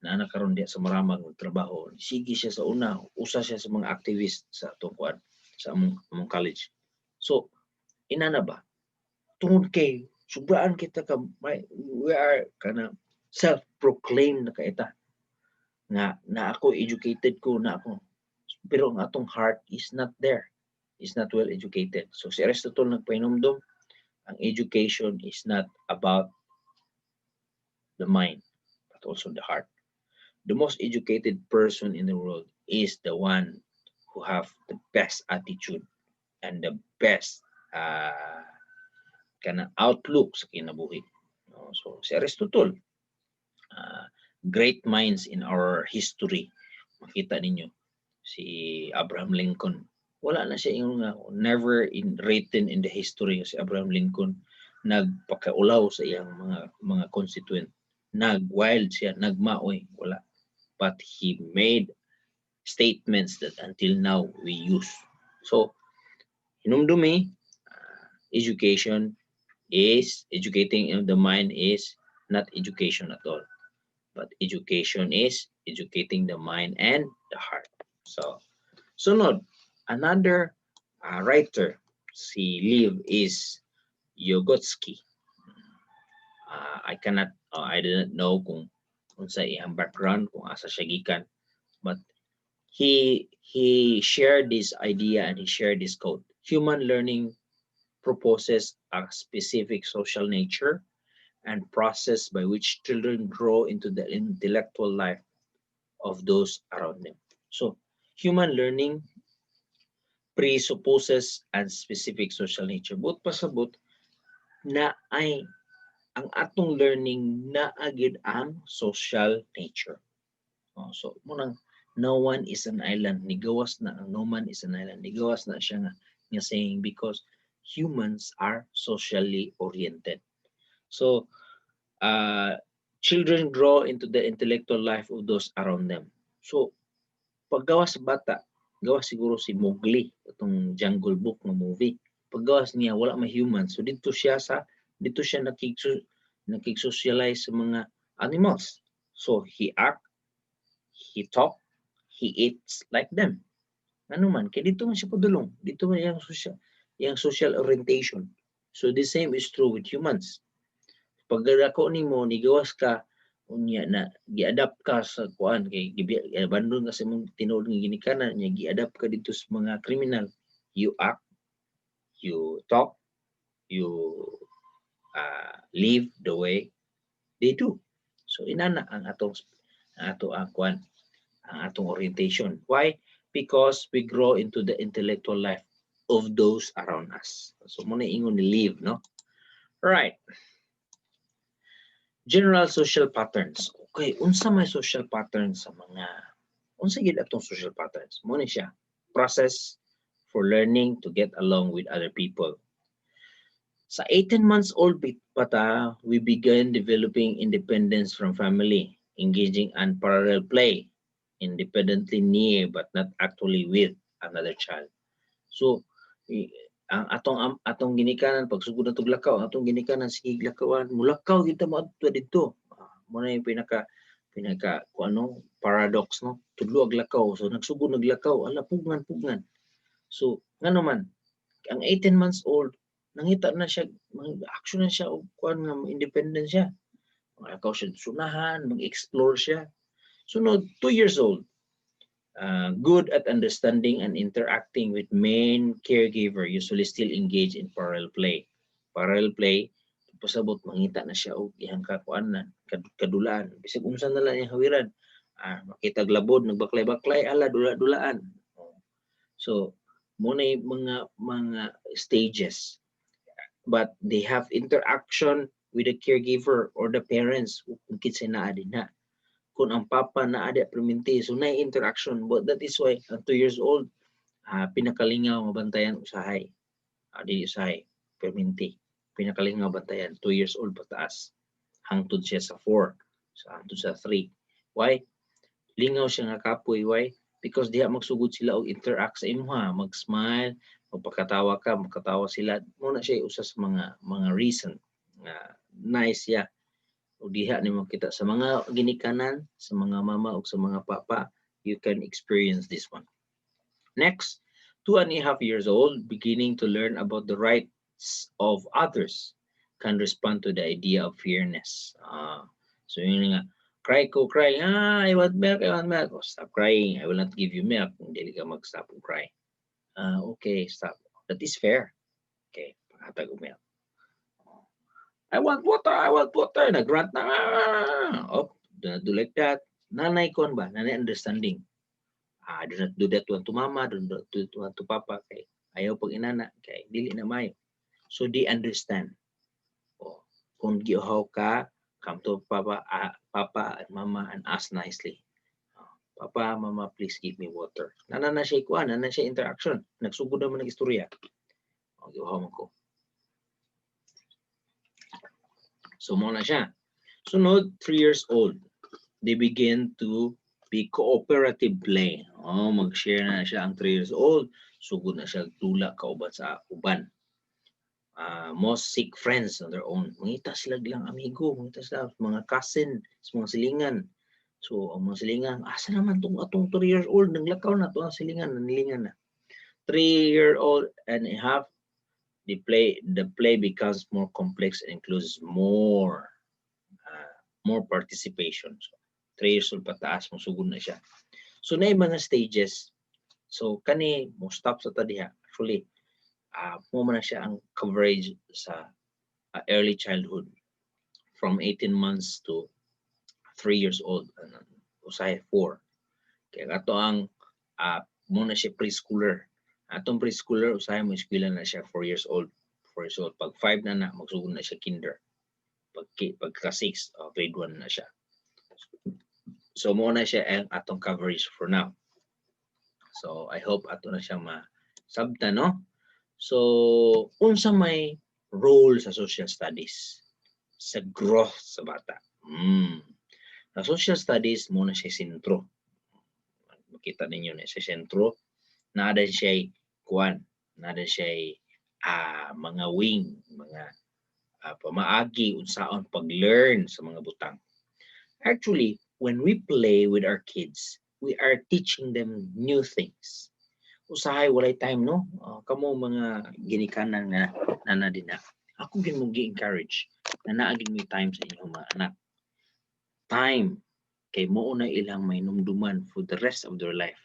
na anak karon diya sa Maramag magtrabaho. Sige siya sa una, usa siya sa mga activist sa atong kuan sa among college. So inana ba? Tungod kay sobraan kita ka, we are kana self-proclaimed na kaita nga na ako educated ko na ako, pero ang atong heart is not there, is not well educated. So si Aristotle nagpainumdom, ang education is not about the mind but also the heart. The most educated person in the world is the one who have the best attitude and the best uh, kana outlook sa kinabuhi. No? So si Aristotle, uh, great minds in our history. Makita ninyo si Abraham Lincoln. Wala na siya yung never written in the history si Abraham Lincoln nagpakaulaw sa iyang mga constituent. Nag-wild siya, nagmaoy, wala. But he made statements that until now we use. So, hinumdumi, education is, educating the mind is not education at all. But education is educating the mind and the heart. So, sunod, another writer, si Liv is Yogotsky. I didn't know kung sa iyang background, kung asa siya gikan, but he shared this idea and he shared this quote. Human learning proposes a specific social nature and process by which children grow into the intellectual life of those around them. So, human learning presupposes a specific social nature. But pasabot na ay ang atong learning na agad ang social nature. So, munang no one is an island. Nigawas na ang no man is an island. Nigawas na siya nga saying because humans are socially oriented. So, children grow into the intellectual life of those around them. So, paggawas bata, gawas siguro si Mowgli, itong Jungle Book na movie. Paggawas niya, wala may human. So, dito siya nakig-socialize sa mga animals. So, he act, he talk, he eats like them. Ano man, kaya dito man siya padulong. Dito man yung social orientation. So, the same is true with humans. Pag ako nimo nigawas ka unya na gi-adapt ka sa kuan kay bandon kasi mong tinuod nga ginikanan nya gi-adapt ka dito sa mga criminal. You act, you talk, you live the way they do. So inana ang atong kuan ang atong orientation. Why? Because we grow into the intellectual life of those around us. So muna ingon ni live, no? Right. General social patterns. Okay, unsa may social patterns sa mga unsa gid atong social patterns? Mo ni siya. Process for learning to get along with other people. Sa 18 months old bata, we begin developing independence from family, engaging in parallel play, independently near but not actually with another child. So, ang atong ginikanan pagsugod na tuglakaw atong ginikanan sige lakawan mulakaw kita moadto didto mo na yung pinaka ano paradox no tudlo ag lakaw so nagsugod naglakaw ala pugnan so ngano man ang 18 months old nangita na siya action na siya og kuan nga independent siya maglakaw siya sunahan mag-explore siya sunod 2 years old good at understanding and interacting with main caregiver, usually still engaged in parallel play. Parallel play, pasabot mangita na siya og iyang kakuanan, kadulaan. Bisag unsa na lang iyang hawiran. Makita glabod, nagbaklay-baklay, ala dula-dulaan. So, muna mga stages. But they have interaction with the caregiver or the parents kung kinsa naa din na. Kung ang papa na ada perminti so na interaction but that is why at 2 years old pinakalingaw mabantayan usahay dili usahay perminti pinakalingaw bantayan 2 years old pataas hangtod siya sa 4 sa hangtod sa 3 why lingaw siya nga kapoy why because diha magsugod sila og interact sa imuha mag-smile magpakatawa ka makatawa sila muna siya usa sa mga reason nga nice ya o diha nimo kita sa mga ginikanan sa mga mama o sa mga papa you can experience this one. Next, 2.5 years old beginning to learn about the rights of others can respond to the idea of fairness. So yun nga cry I want milk oh, stop crying I will not give you milk kung dili ka mag-stop og cry okay stop that is fair okay paghatag og milk I want water. Nagrant na. Oh, do not do like that. Nanay kon ba? Nanay understanding. Do not do that one to mama. Do not do that one to papa. Okay. Ayaw pag inana kay dili na mayo. So they understand. Oh, kung giuhaw ka, come to papa and mama and ask nicely. Papa, mama, please give me water. Nana na siya ikuan, nana siya interaction. Nagsugod naman ng istorya. O, giuhaw mo ko. So, mo na siya. Sunod, 3 years old. They begin to be cooperative play. Oh, mag-share na siya ang 3 years old. Sugod na siya tula kauban sa uban. Most seek friends on their own. Mangita sila lang amigo, mangita sila mga cousin, mga silingan. So, ang mga silingan, asa naman itong atong 3 years old, naglakaw na ito ang silingan, nanilingan na. 3-year-old and a half, the play becomes more complex and includes more participation. So, 3 years old pataas, masugod na siya. So, na yung mga stages. So, kani, mo stop sa tadiha. Actually, mo man na siya ang coverage sa early childhood from 18 months to 3 years old. Usahay 4. Kaya ato ang muna siya preschooler. Atong preschooler, usahay mo eskwela na siya 4 years old. 4 years old. Pag 5 na magsugod na siya kinder. Pagka 6, grade 1 na siya. So muna siya ang atong coverage for now. So I hope ato na siya masabta, no? So unsa may role sa social studies sa growth sa bata? Sa social studies muna siya sentro. Makita ninyo na siya sentro. Nada siya kuan, nada siya mga wing, mga pamaagi unsaon pag-learn sa mga butang. Actually, when we play with our kids, we are teaching them new things. Usahay walay time, no? Kamo mga ginikanan na nanadina. Ako gin mo gi-encourage na naagin mo time sa inyong mga anak. Time kay mo na ilang may numduman for the rest of their life.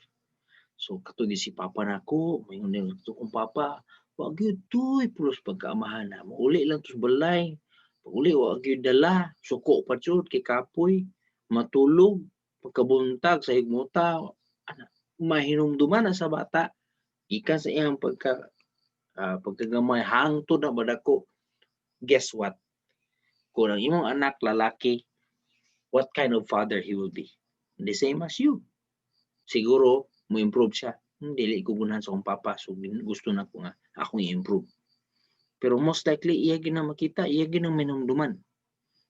So katong si papa nako, may ngunito kong papa, wag gyud tuy pulos pagkaamahan na. Uli lang tus balay. Pag uli wag gyud dala, suko pa jud kay kapoy, matulog, pagkabuntag sa higmuta, mahinumduman na sa bata. Ikan sa iyang pagkagamay hangtod na badako. Guess what? Kung ang imong anak lalaki, what kind of father he will be? The same as you. Siguro mo improve siya. Dili ko gunahan sa akong papa, so gusto na ko nga akong i-improve. Pero most likely iya gyud na makita, iya gyud ang minumduman.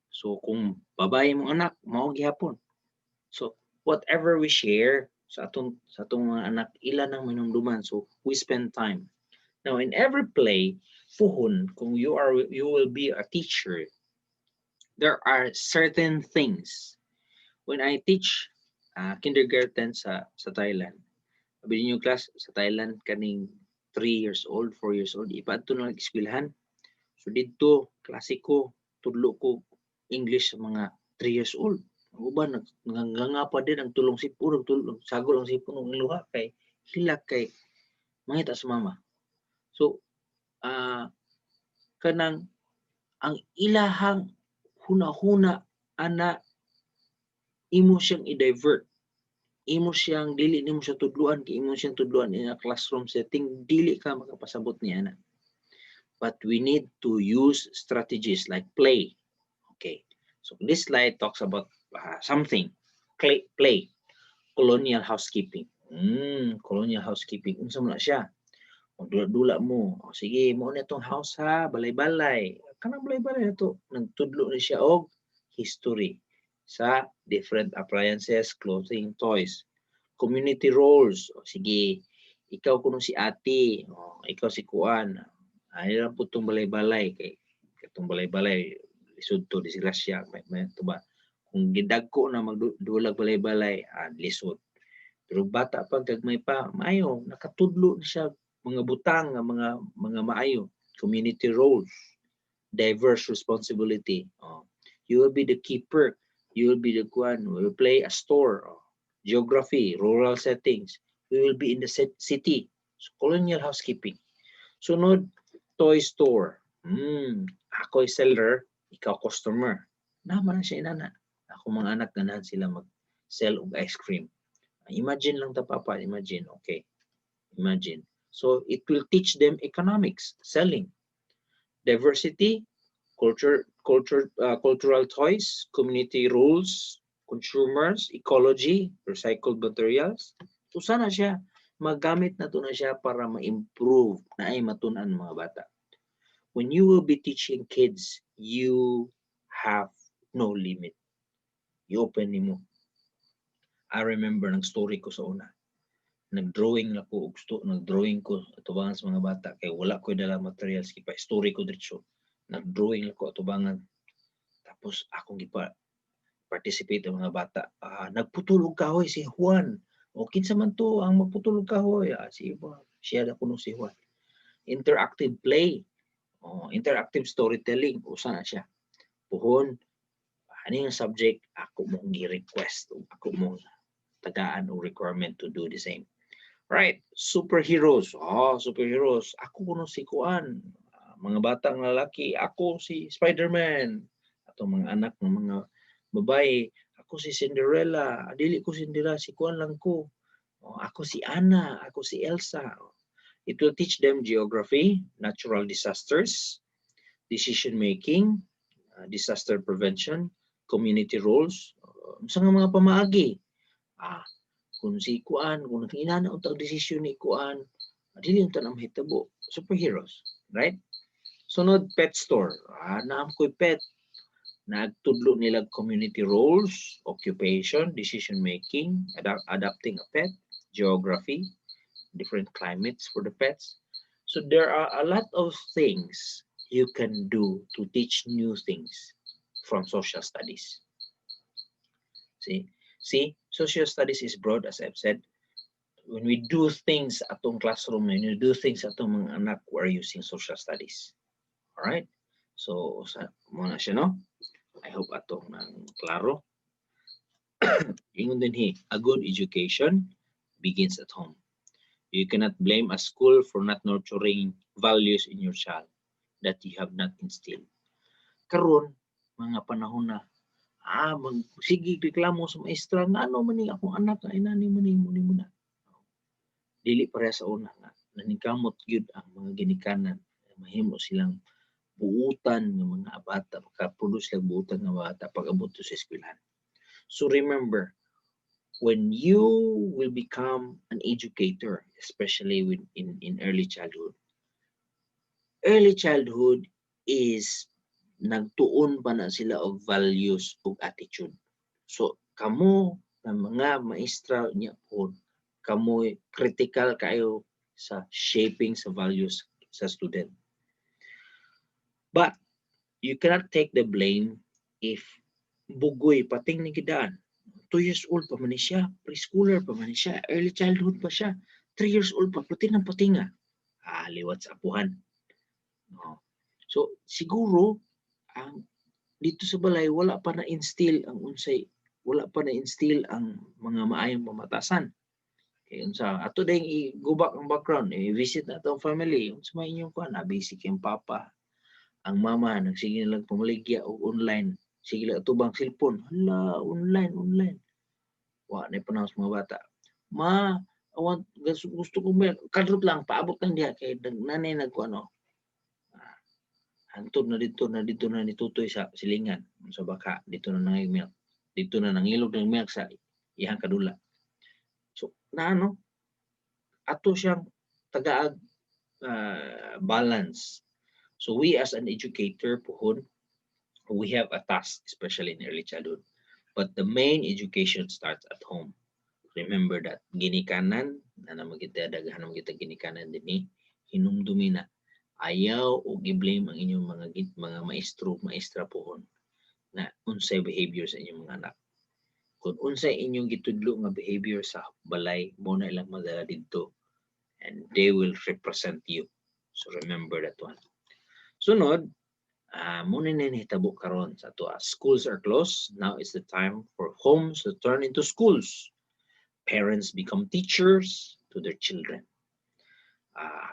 So kung babae mong anak, mao gihapon. So whatever we share sa atong mga anak, ila nang minumduman. So we spend time. Now in every play, puhon, kung you will be a teacher, there are certain things. When I teach kindergarten sa Thailand, sabi niyo class sa Thailand kaning 3 years old, 4 years old, ipadto na nag-eskwelahan. So dito, klasiko, tudlo ko English sa mga 3 years old. Ang uban, nga pa din ang tulong sipon, sagol ang sipon ng luha kay hilak kay mangita sa mama. So, kanang ang ilahang huna-huna ana imo siyang i-divert. Imo siyang dili nimo siya tudluan kay imo siyang tudluan in a classroom setting, dili ka makapasabot niya na. But we need to use strategies like play. Okay. So this slide talks about something. Play. Colonial housekeeping. Colonial housekeeping. Unsa man siya? Dula mo. Sige, mo na itong house ha, balay-balay. Kanang balay-balay na to. Nagtudlo na siya og history sa different appliances, clothing, toys. Community roles. Sige, ikaw kuno si ate. Ikaw si kuan. Ay lang po itong balay-balay. Itong balay-balay, lisod to, disgrasya. May ito ba? Kung gidagko na magdulag balay-balay, lisod. Pero bata pa, gagmay pa, maayo, nakatudlo na siya mga butang, mga maayo. Community roles, diverse responsibility. You will be the keeper. You will be the one who will play a store. Geography, rural settings. We will be in the city. So, colonial housekeeping. Sunod, toy store. Ako'y seller, ikaw customer. Naman na siya inana. Ako mga anak ganahan sila mag-sell og ice cream. Imagine lang ta papa, imagine. Okay. Imagine. So it will teach them economics, selling, diversity, cultural choice, community rules, consumers, ecology, recycled materials. So sana siya, magamit na to na siya para ma-improve na ay matunan mga bata. When you will be teaching kids, you have no limit. You open mo. I remember ng story ko sa una. Nag-drawing na ko, nag-drawing ko atubangan sa mga bata kay wala ko dala materials kay pa story ko diretso. Nag-drawing ako atubangan. Tapos akong gipa participate ang mga bata. Nagputulog kahoy si Juan. O kinsa man to ang magputulog kahoy? Si Juan. Siya na kuno si Juan. Interactive play. Interactive storytelling. Usa na siya. Puhon, ano yung subject? Ako mong gi-request. Ako mong tagaan o requirement to do the same. Right, superheroes. Superheroes. Ako kuno si Kuan. Mga batang lalaki, ako si Spider-Man. Ato mga anak ng mga babae, ako si Cinderella. Dili ko Cinderella, si Kuan lang ko. Ako si Anna, ako si Elsa. It will teach them geography, natural disasters, decision making, disaster prevention, community roles, sa mga pamaagi. Kung si Kuan, kung nakinana ang desisyon ni Kuan, dili yung tanang mahitabo. Superheroes, right? Sunod, pet store. Naam ko'y pet. Nagtudlo nila community roles, occupation, decision making, adapting a pet, geography, different climates for the pets. So there are a lot of things you can do to teach new things from social studies. See, social studies is broad, as I've said. When we do things atong classroom, when we do things atong mga anak, we're using social studies. All right? So, muna siya, no? I hope atong nang klaro. Ingon din a good education begins at home. You cannot blame a school for not nurturing values in your child that you have not instilled. Karon, mga panahon na, sige reklamo sa maestra, nga ano man akong anak, ay nani mo na. Dili pareha sa una nga, naningkamot gyud ang mga ginikanan, mahimo silang buutan ng mga bata, makaproduce lang buutan ng bata pag-abot sa eskwelahan. So remember, when you will become an educator, especially in early childhood is nagtuon pa na sila og values ug attitude. So kamo ng mga maestra niya po, kamo critical kayo sa shaping sa values sa student. But you cannot take the blame if bugoy pating ni gidaan. 2 years old pa man siya, preschooler pa man siya, early childhood pa siya, 3 years old pa, pating ng patinga. Liwat sa apuhan. No. So siguro ang dito sa balay wala pa na-instill ang unsay, wala pa na-instill ang mga maayong pamatasan. Kaya unsa ato ding i-go back ang background, visit na itong family, unsa may inyong kuan, basic yung papa, ang mama nagsige lang pamaligya o online, sige lang atubang cellphone, hala online. Wa na panahon sa mga bata. Gusto ko kadrot lang paabot lang diha kay nanay nagkuano. Hantod na dito na nitutoy sa silingan sa baka, dito na nangilog milk. Dito na nangilog ng milk sa iyang kadula. So naano ato siyang tagaag balance. So we as an educator puhon, we have a task, especially in early childhood. But the main education starts at home. Remember that ginikanan na naman kita daghan naman kita ginikanan dinhi, hinumdumi na ayaw o gi-blame ang inyong mga maestra pohon na unsay behavior sa inyong mga anak. Kung unsay inyong gitudlo nga behavior sa balay, mo na ilang madala dito and they will represent you. So remember that one. Sunod, muna na nahitabo karon sa ato. Schools are closed. Now is the time for homes to turn into schools. Parents become teachers to their children.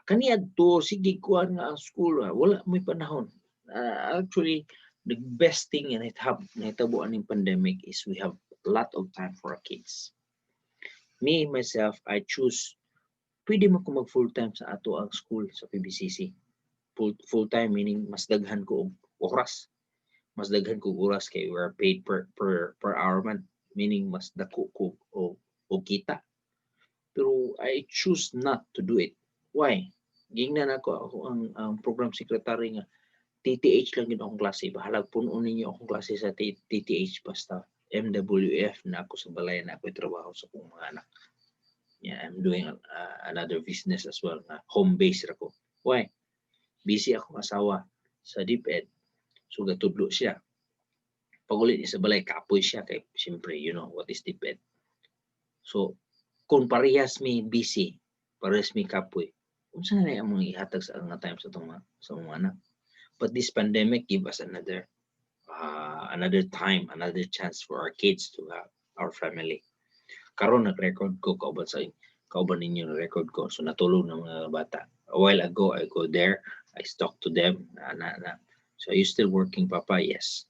Kaniad to, sige kuan nga ang school, wala may panahon. Actually, the best thing na nahitabuan ng pandemic is we have a lot of time for our kids. Me, myself, I choose pwede man ko mag full-time sa ato ang school sa PBCC. Full-time meaning mas daghan ko og oras. Mas daghan ko oras kay we are paid per hour man. Meaning mas dako ko o kita. Pero I choose not to do it. Why? Gingnan ako ang program secretary nga TTH lang yun akong klase. Bahalag puno ninyo akong klase sa TTH basta MWF na ako sa balay na ako trabaho sa akong mga anak. Yeah, I'm doing another business as well na home base ra ko. Why? Busy akong asawa sa DepEd. So gatudlo siya. Pag ulit niya sa balay, kapoy siya kay siyempre, you know what is DepEd. So kung parehas mi busy, parehas mi kapoy, unsa na ang mga ihatag sa nga time sa mga anak. But this pandemic give us another time, another chance for our kids to have our family. Karon nag-record ko kauban ninyo na record ko, so natulog ng mga bata. A while ago I go there, I talk to them na. So are you still working, Papa? Yes.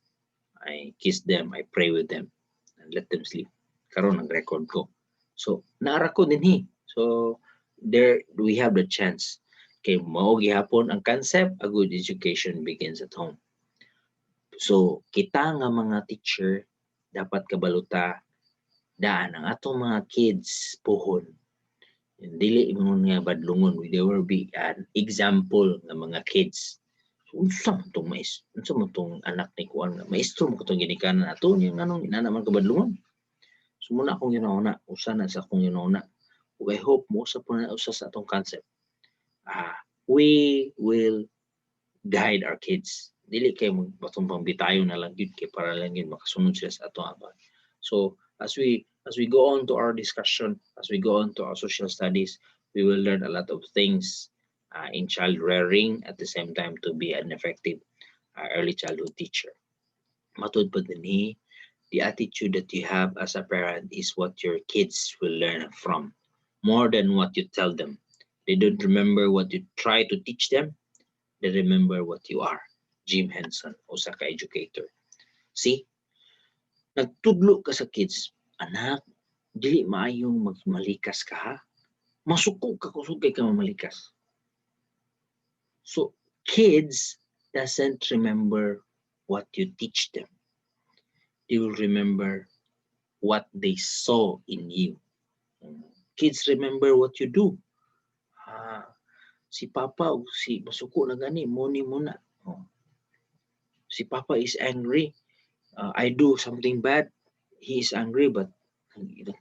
I kiss them, I pray with them and let them sleep. Karon nag-record ko, so naara ko dinhi. So there we have the chance kay mao gihapon ang concept, a good education begins at home. So kita nga mga teacher dapat kabaluta daan ang atong mga kids pohon. Dili ingon nga badlungon, they will be an example ng mga kids. Unsa man tong anak ni kuan nga maestro mo katong ginikanan ato nya nganong ina naman kabadlungon. So muna akong ginauna, usa na sa akong ginauna. I hope mo sa usa sa atong concept. We will guide our kids. Dili kay batong pangbitayo na lang gyud kay para lang gyud makasunod sila sa atong abang. So as we go on to our discussion, as we go on to our social studies, we will learn a lot of things in child rearing at the same time to be an effective early childhood teacher. Matud pa dinhi, the attitude that you have as a parent is what your kids will learn from, more than what you tell them. They don't remember what you try to teach them, they remember what you are. Jim Henson, usa ka educator. See, nagtudlo ka sa kids, anak, dili maayong magmalikas ka ha. Masuko ka kung sugay ka mamalikas. So kids doesn't remember what you teach them. They will remember what they saw in you. Kids remember what you do. Si Papa o si masuko na gani, muni muna. Si Papa is angry. I do something bad. He is angry but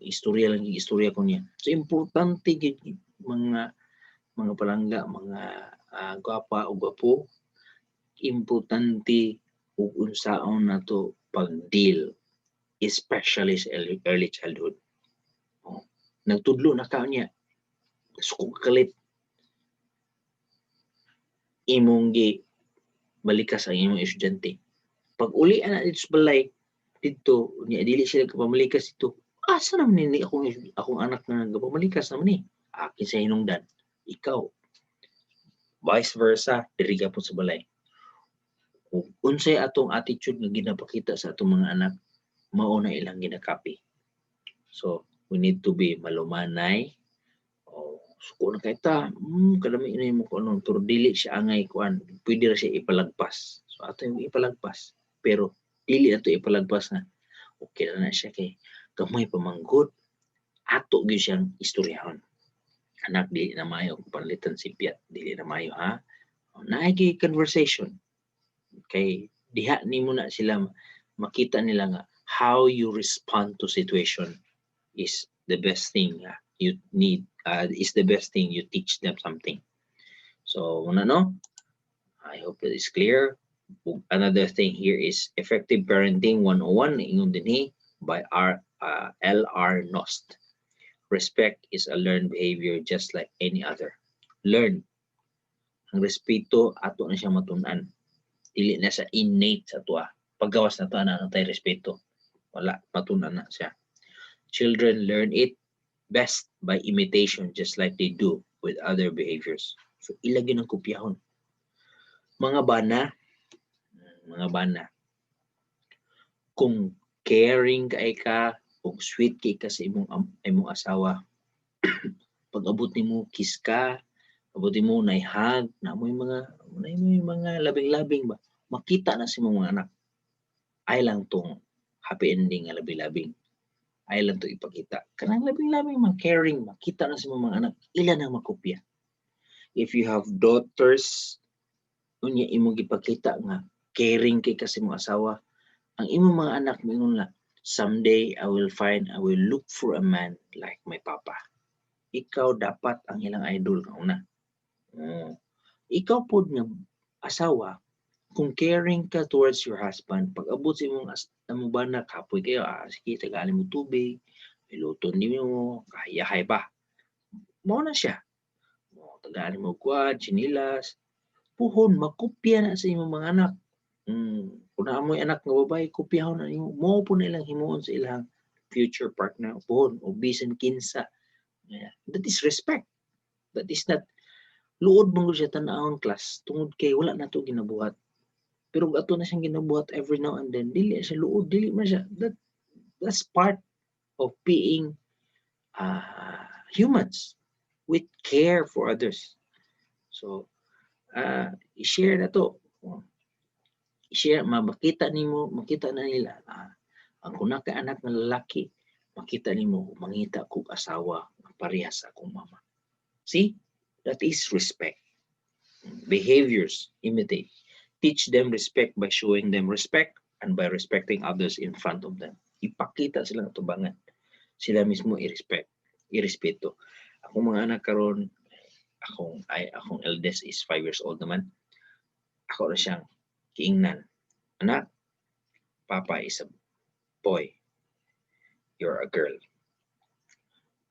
istorya ko niya. So importante mga palangga, mga gwapa o gwapo, importante ug unsaon nato pag-deal, especially sa early childhood. Nagtudlo na ka niya, suko kalit, imong balikas ang imong estudyante. Pag uli na dito sa balay, dito, dili sila kapamalikas dito, asa naman ni akong anak na nagpamalikas naman ni? Akin sa hinungdan, ikaw. Vice versa, diri ka po sa balay. Unsay atong attitude nga ginapakita sa atong mga anak, mao na ilang ginakapi. So, we need to be malumanay. Suko na kay ta, kadami na mo ko ano, pero dili siya angay kuan, pwede ra siya ipalagpas. So ato yung ipalagpas, pero dili ato ipalagpas na okay na siya kay gamay pamanggod, ato gyud siyang istoryahon. Anak, dili na maayo kung panlitan si Piat, dili na maayo ha. Naay conversation. Kay diha nimo na sila makita nila nga how you respond to situation is the best thing you need, is the best thing you teach them something. So no, I hope it is clear. Another thing here is effective parenting 101 ingon dinhi by L.R. Nost. Respect is a learned behavior just like any other. Learn. Ang respeto ato na siya matun-an. Dili na sa innate sa tuwa. Paggawas na to na tay respeto. Wala, matun-an na siya. Children learn it best by imitation just like they do with other behaviors. So ilagay ng kopyahon. Mga bana, kung caring kay ka, kung sweet kay ka sa imong asawa, Pag abot nimo kiss ka, abot nimo naihag, na mo yung mga labing-labing ba. Makita na si mga anak. Ay lang tong happy ending nga labing-labing. Ay lang to ipakita. Kanang labing-labing mga caring, makita na si mga anak. Ilan ang makopya. If you have daughters, unya imong gipakita nga caring kay kasi mga asawa, ang imong mga anak mingon na, someday I will look for a man like my papa. Ikaw dapat ang ilang idol nga una. Ikaw pod nga asawa, kung caring ka towards your husband, pag abot sa imong bana, kapoy kayo, sige, tagaan mo tubig, iluton mo, kahayahay ba? Mo na siya. Tagaan mo kuwad, chinilas, puhon, makopya na sa imong mga anak. Kung naamoy anak nga babae, kopyahon na imo. Mo po na ilang himuon sa ilang future partner, puhon, o bisan kinsa. That is respect. That is not, luod mong siya tanahon class, tungod kay wala na to ginabuhat. Pero ato na siyang ginabuhat every now and then, dili siya luod, dili man siya. That's part of being humans with care for others. So, i-share na to. I-share, makita na nila. Ang kuna ka anak ng lalaki, makita nimo, mangita kong asawa, parehas akong mama. See? That is respect. Behaviors, imitate. Teach them respect by showing them respect and by respecting others in front of them. Ipakita silang tubangan. Sila mismo irespeto. Akong mga anak karon, akong eldest is 5 years old naman. Ako na siyang kiingnan. Anak, Papa is a boy. You're a girl.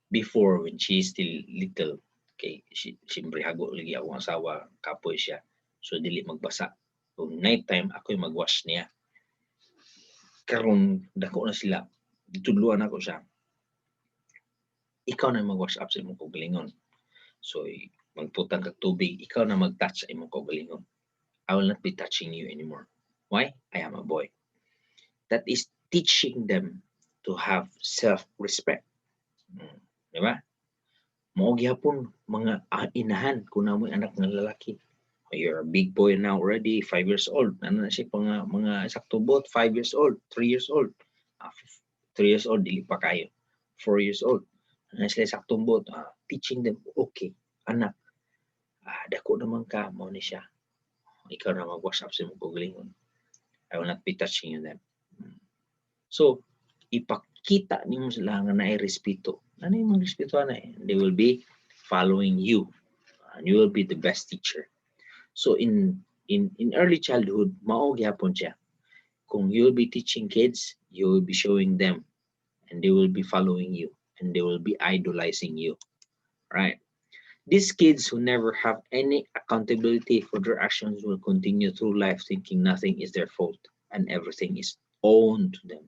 Before, when she is still little, okay, siyempre hago lagi akong asawa, kapoy siya. So, dili magbasa. Kung night time, ako yung mag-wash niya. Karon dako na sila. Tudluan ako siya. Ikaw na mag-wash up sa imong kaugalingon. So, magputang kag tubig, ikaw na mag-touch sa imong kaugalingon. I will not be touching you anymore. Why? I am a boy. That is teaching them to have self-respect. Diba? Mao gyapon mga inahan kung namoy anak ng lalaki. You're a big boy now already, 5 years old. Ano na siya mga sakto bot, 5 years old, 3 years old. 3 years old, dili pa kayo. 4 years old. Ano sila saktong bot, teaching them, okay, anak, dako naman ka, mo ni siya. Ikaw na mag-wash up sa mong kugalingon. I will not be touching you then. So, ipakita niyo sila nga na-respeto. Ano yung mga respeto na eh? They will be following you. And you will be the best teacher. So, in early childhood, mao gyapon siya. Kung you will be teaching kids, you will be showing them. And they will be following you. And they will be idolizing you. Right? These kids who never have any accountability for their actions will continue through life thinking nothing is their fault and everything is owned to them.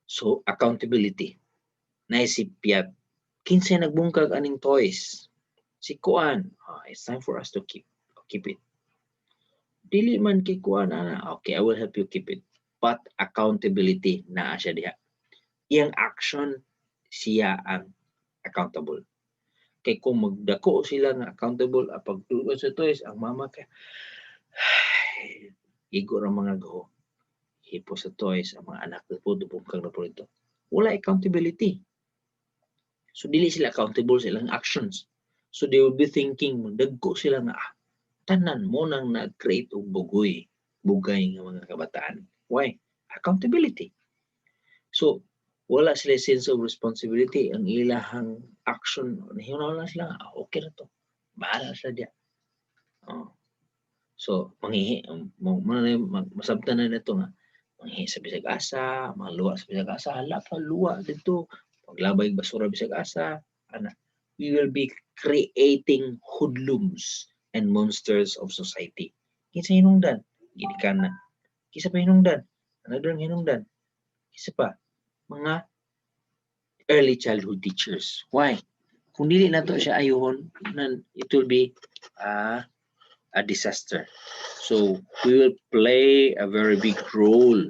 So, accountability. Naisip piyat. Kinsay nagbungkag aning toys. Si Kuan. It's time for us to keep it. Dili man kay Kuan, okay, I will help you keep it. But accountability na siya diha. Iyang action, siya ang accountable. Kay kung magdako sila nga accountable, pagtulog sa toys, ang mama kay, igo ang mga gaho. Hipo sa toys, ang mga anak na po, dubungkang na po ito. Wala accountability. So, dili sila accountable sa ilang actions. So, they will be thinking, dagko sila nga, tanan mo nang nag-create og bugay nga mga kabataan. Why? Accountability. So, wala sila sense of responsibility. Ang ilahang action, nahiwala lang sila, okay na to. Bahala sila diya. So, manghihi, masabtan na ito nga, manghihi sa bisag asa, maluwa sa bisag asa, hala pa, luwa dito, paglabay basura bisag asa, we will be creating hoodlums and monsters of society. Kinsa hinungdan? Ginikanan. Kisa pa hinungdan? Another hinungdan? Kisa pa? Mga early childhood teachers. Why? Kung dili na to siya ayuhon, it will be a disaster. So we will play a very big role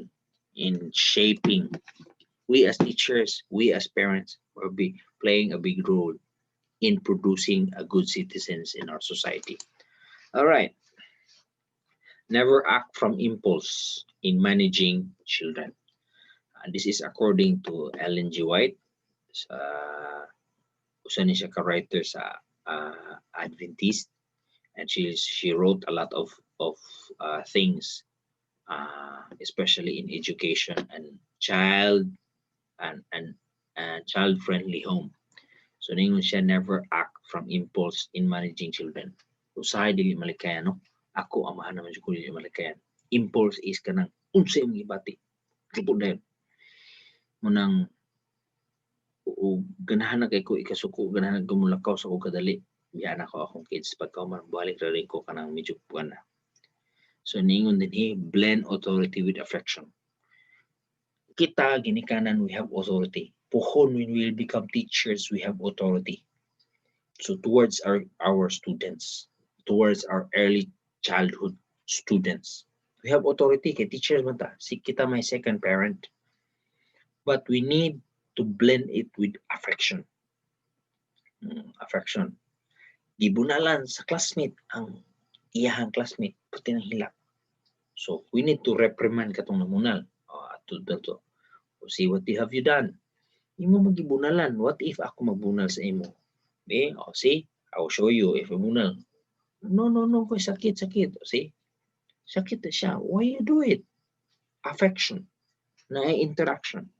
in shaping. We as teachers, we as parents will be playing a big role in producing a good citizens in our society. All right. Never act from impulse in managing children. This is according to Ellen G. White. Usa ni siya ka-writer sa Adventist, and she wrote a lot of things, especially in education and child friendly home. So ningon siya, never act from impulse in managing children. Usahay dili malikayan, no? Ako amahan naman jud ko dili malikayan. Impulse is kanang unsay imong gibati. Tupod na yun. Munang ganahan na kay ko ikasuko, ganahan ko mulakaw sa ko kadali. Biyan ako akong kids pagka balik ra rin ko kanang medyo puan na. So ningon din blend authority with affection. Kita ginikanan, we have authority. Pohon, when we will become teachers, we have authority. So towards our students, towards our early childhood students, we have authority kay teachers man ta. Si kita may second parent. But we need to blend it with affection. Affection. Gibunalan sa classmate ang iyahang classmate puti ng hilak. So we need to reprimand katong namunal. To see what have you done. Imo magibunalan. What if ako magbunal sa imo? See, I will show you if bunal. No, koy sakit. See, sakit na siya. Why you do it? Affection. Na interaction.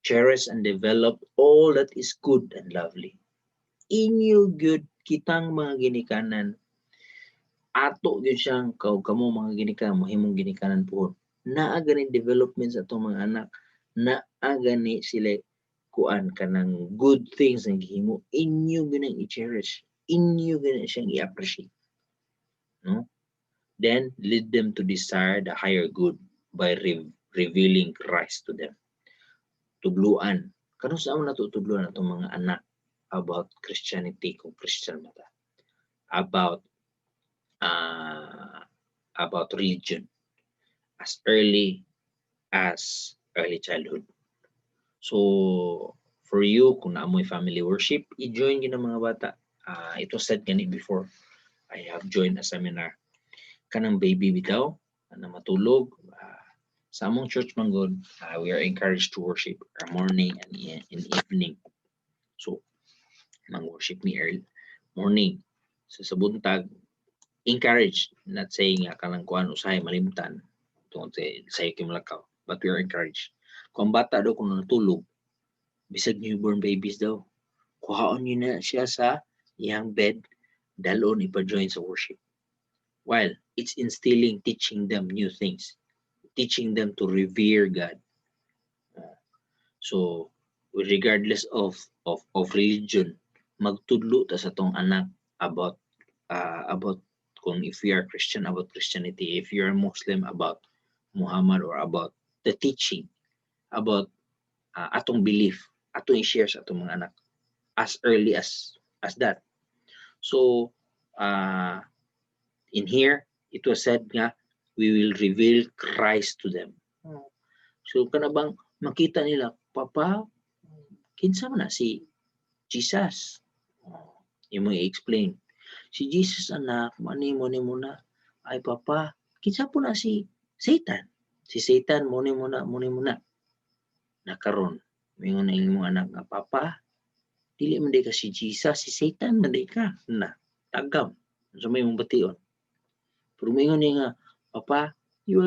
Cherish and develop all that is good and lovely. Inyo good kitang mga ginikanan. Ato yun siyang kamo mga ginikanan, mahimong ginikanan po. Naa ganing development sa itong mga anak. Naa gani sila kuan kanang good things ang gihimo. Inyo ganang i-cherish. Inyo ganang siyang i-appreciate. No? Then lead them to desire the higher good by revealing Christ to them. Tudluan. Kanong saan mo natutudluan itong mga anak about Christianity kung Christian mata? About religion as early as early childhood. So for you, kung naamoy family worship, i-join yun ng mga bata. It was said gani before. I have joined a seminar. Kanang baby bitaw na matulog. Sa among church manggod, we are encouraged to worship our morning and in evening. So mag-worship me early morning. So sa buntag, encourage, not saying kanang kuan usahay malimtan. Don't say kimlakaw, but we are encouraged. Kung bata daw kung natulog, bisag newborn babies daw, kuhaon nyo na siya sa iyang bed, dalon ipa-join sa worship. While it's instilling, teaching them new things, teaching them to revere God. So regardless of religion, magtudlo ta sa tong anak about kung if we are Christian, about Christianity, if you are Muslim, about Muhammad, or about the teaching about atong belief, atong i-share sa atong mga anak as early as that. So in here it was said nga we will reveal Christ to them. So kanabang makita nila, Papa, kinsa man na si Jesus? Yung mga i-explain. Si Jesus anak, mani mo na. Ay Papa, kinsa po na si Satan? Si Satan, muni mo na. Nakaroon. Mingon na yung anak nga, Papa, dili man ka si Jesus, si Satan man ka. Na, tagam. So may mong bation. Pero mingon niya nga, Papa, you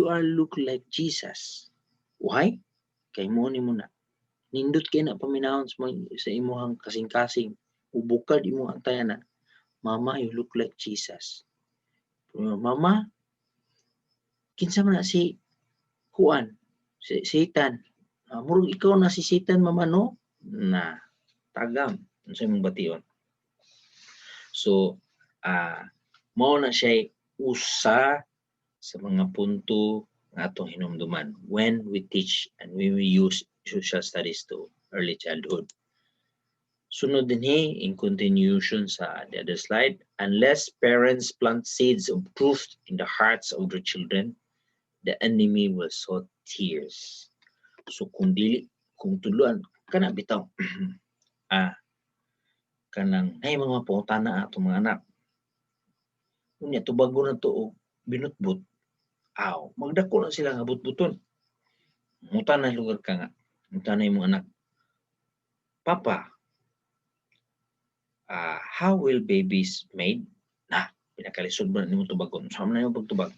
are look like Jesus. Why? Kay muni mo na. Nindot kayo na paminahon sa imuhang kasing-kasing. Ubukad imuhang tayan na. Mama, you look like Jesus. Pero, Mama, kinsa man na si Juan, si Satan. Murag ikaw na si Satan, Mama, no? Na, tagam. Ano sa imong bation? So, mao na siya usa sa mga punto ng atong hinumduman when we teach and when we use social studies to early childhood. Sunod din in continuation sa the other slide, unless parents plant seeds of truth in the hearts of their children, the enemy will sow tears. So kung tuluan kana bitaw kanang ay mga pangutana ato mga anak. Unya tubago na to og binutbot. Aw, magdako na sila nga butbuton. Mutana lugar ka nga. Mutana imong anak. Papa, how will babies made? Na, pinakalisod mo na nimong tubagon. Saan na yung pagtubag?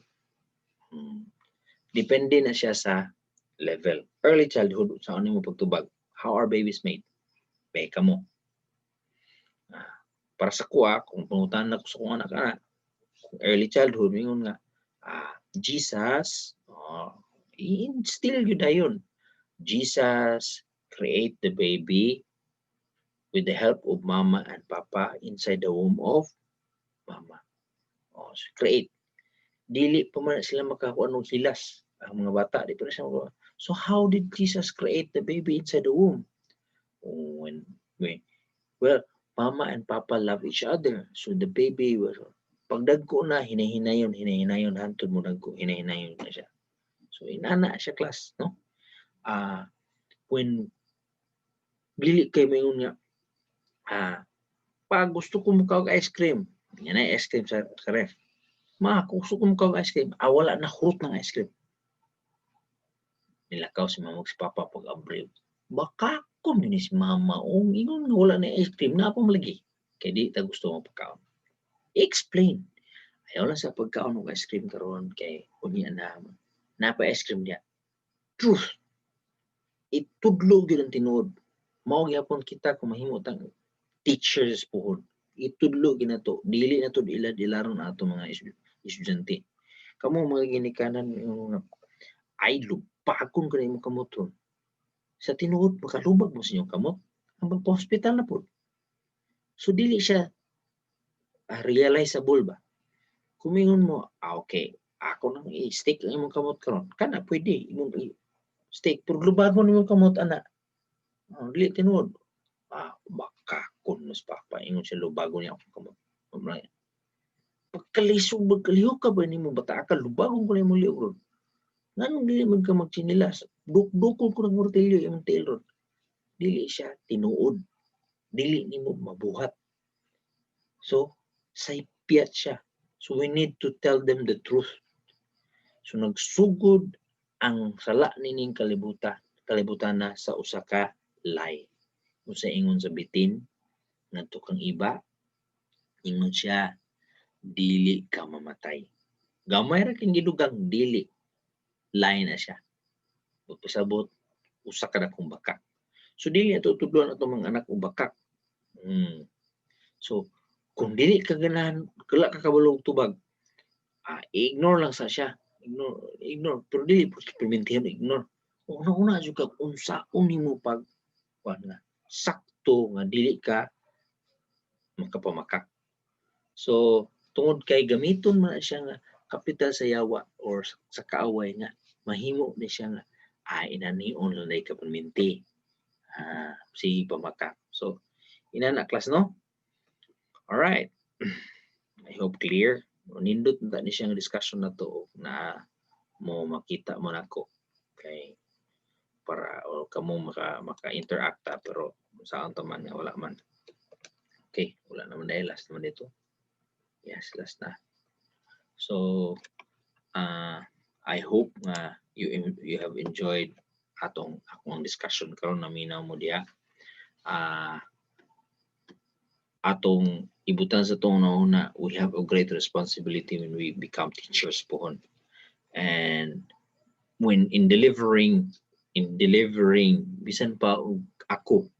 Depende na siya sa level. Early childhood, saan nimo pagtubag? How are babies made? Bay ka mo. Para sa kuha, kung pangutan na ko sa kong anak-anak, early childhood, mingon nga, Jesus, instill yun dayon. Jesus create the baby with the help of mama and papa inside the womb of mama. So create. Dili pa man sila makakuha ng silas. Ang mga bata, di pa na sila makakuha. So how did Jesus create the baby inside the womb? Well, mama and papa love each other. So the baby was, pagdagko na, hinahinayon, hantod mo dagko, hinahinayon na siya. So inana siya class, no? When dili kay mayon nga, pag gusto ko mo kawag ice cream, yan ay ice cream sa ref. Gusto ko mo kawag ice cream, wala na hurot ng ice cream. Nilakaw si mama si papa pag abriw. Baka ko ni si mama, ingon nga wala na ice cream, na pa malagi. Kaya di ta gusto mo pagkaon. Explain. Ayaw lang sa pagkaon ng ice cream karon kay unya na pa ice cream niya. Truth. Itudlo gyud ang tinuod. Mao gyapon kita kung mahimo tang teachers puhon. Itudlo ginato. Dili na to ilaron ato mga estudyante. Kamo mga ginikanan ay lupakon ko na imong kamoton. Sa tinuod makalubag mo sa inyong kamot hanggang pa hospital na po. So dili siya realizable ba? Kumingon mo, okay, ako nang i-stick ang imong kamot karon. Kana pwede imong i-stick pero lubagon imong kamot ana. Dili tinuod. Baka kun mas papa ingon siya lubagon niya akong kamot. Pagkalisog magkaliho ka ba nimo bata ka lubagon ko na imong liog. Nganong dili man ka magchinilas? Dukol ko ng mortilyo imong tail rod. Dili siya tinuod. Dili nimo mabuhat. So, saypiyat siya. So, we need to tell them the truth. So, nagsugod ang sala nining kalibutan na sa usa ka lie. Kung sa ingon sa bitin, ngadto kang iba, ingon siya, dili ka mamatay. Gamay ra kang gidugang dili. Lie na siya. Pagpasabot, usa ka na kong bakak. So, dili na tutudluan ato mga anak o bakak. So, kung dili ka ganahan, kala ka kabalog tubag, ignore lang sa siya. Ignore. Pero dili po permintihan ignore. Una-una juga unsaon nimo pag sakto nga dili ka makapamakak. So, tungod kay gamiton man siya nga kapital sa yawa or sa kaaway nga mahimo ni siya nga inanion lang ka perminti. Si pamakak. So, inana class no? All right. I hope clear. Nindot na ni siyang discussion na to na mo makita mo nako kay para o kamo maka-interact pero saan to man wala man. Okay, wala naman dahil last naman dito. Yes, last na. So I hope nga you have enjoyed akong discussion karon na minaw mo diha. Atong ibutan sa tong na we have a great responsibility when we become teachers pohon. And when in delivering bisan pa ako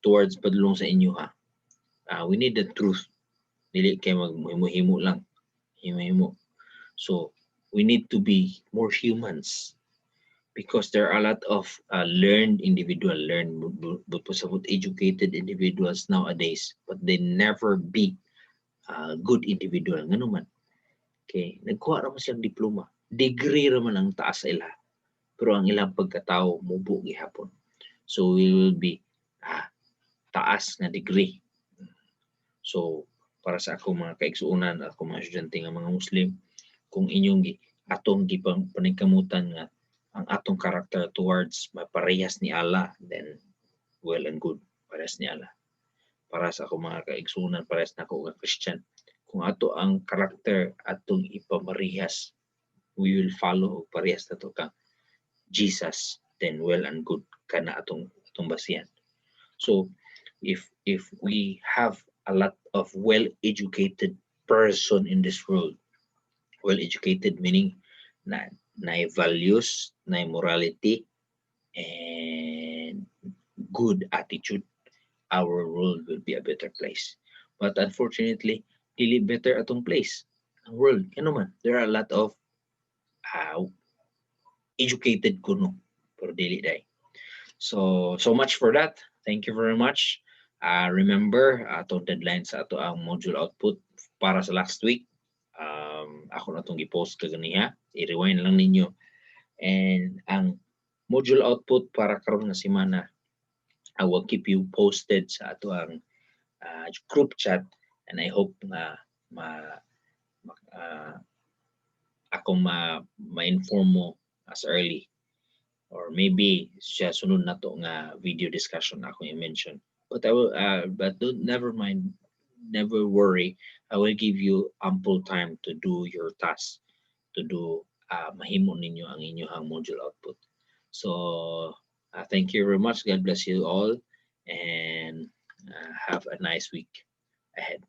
towards padulong sa inyo we need the truth. Dili kay magmuhimo lang. Himo. So we need to be more humans because there are a lot of learned educated individuals nowadays, but they never be good individual. Ngano man? Okay, nagkuha ra man silang diploma. Degree ra man ang taas sa ila. Pero ang ilang pagkatao mubo gihapon. So we will be taas na degree. So para sa ako mga kaigsuunan, ako mga estudyante nga mga Muslim, kung inyong atong paningkamutan nga ang atong character towards parehas ni Allah, then well and good, parehas ni Allah. para sa ako mga kaigsunan, pares na ako nga Christian. Kung ato ang karakter atong ipamarihas, we will follow parehas na to ka Jesus, then well and good kana atong basihan. So if we have a lot of well-educated person in this world, well-educated meaning na values, na morality, and good attitude, our world will be a better place. But unfortunately, dili better atong place. Ang world, ano man, there are a lot of uh, educated kuno, pero dili day. So much for that. Thank you very much. Remember, atong deadline sa ato ang module output para sa last week. Ako na itong i-post kaganiha. I-rewind lang ninyo. And ang module output para karon nga semana, I will keep you posted sa ato ang group chat, and I hope na ako ma-inform mo as early, or maybe siya sunod na to nga video discussion ako i-mention. But I will but don't, never mind, never worry. I will give you ample time to do your task, to do mahimo ninyo ang inyong module output. So thank you very much. God bless you all, and have a nice week ahead.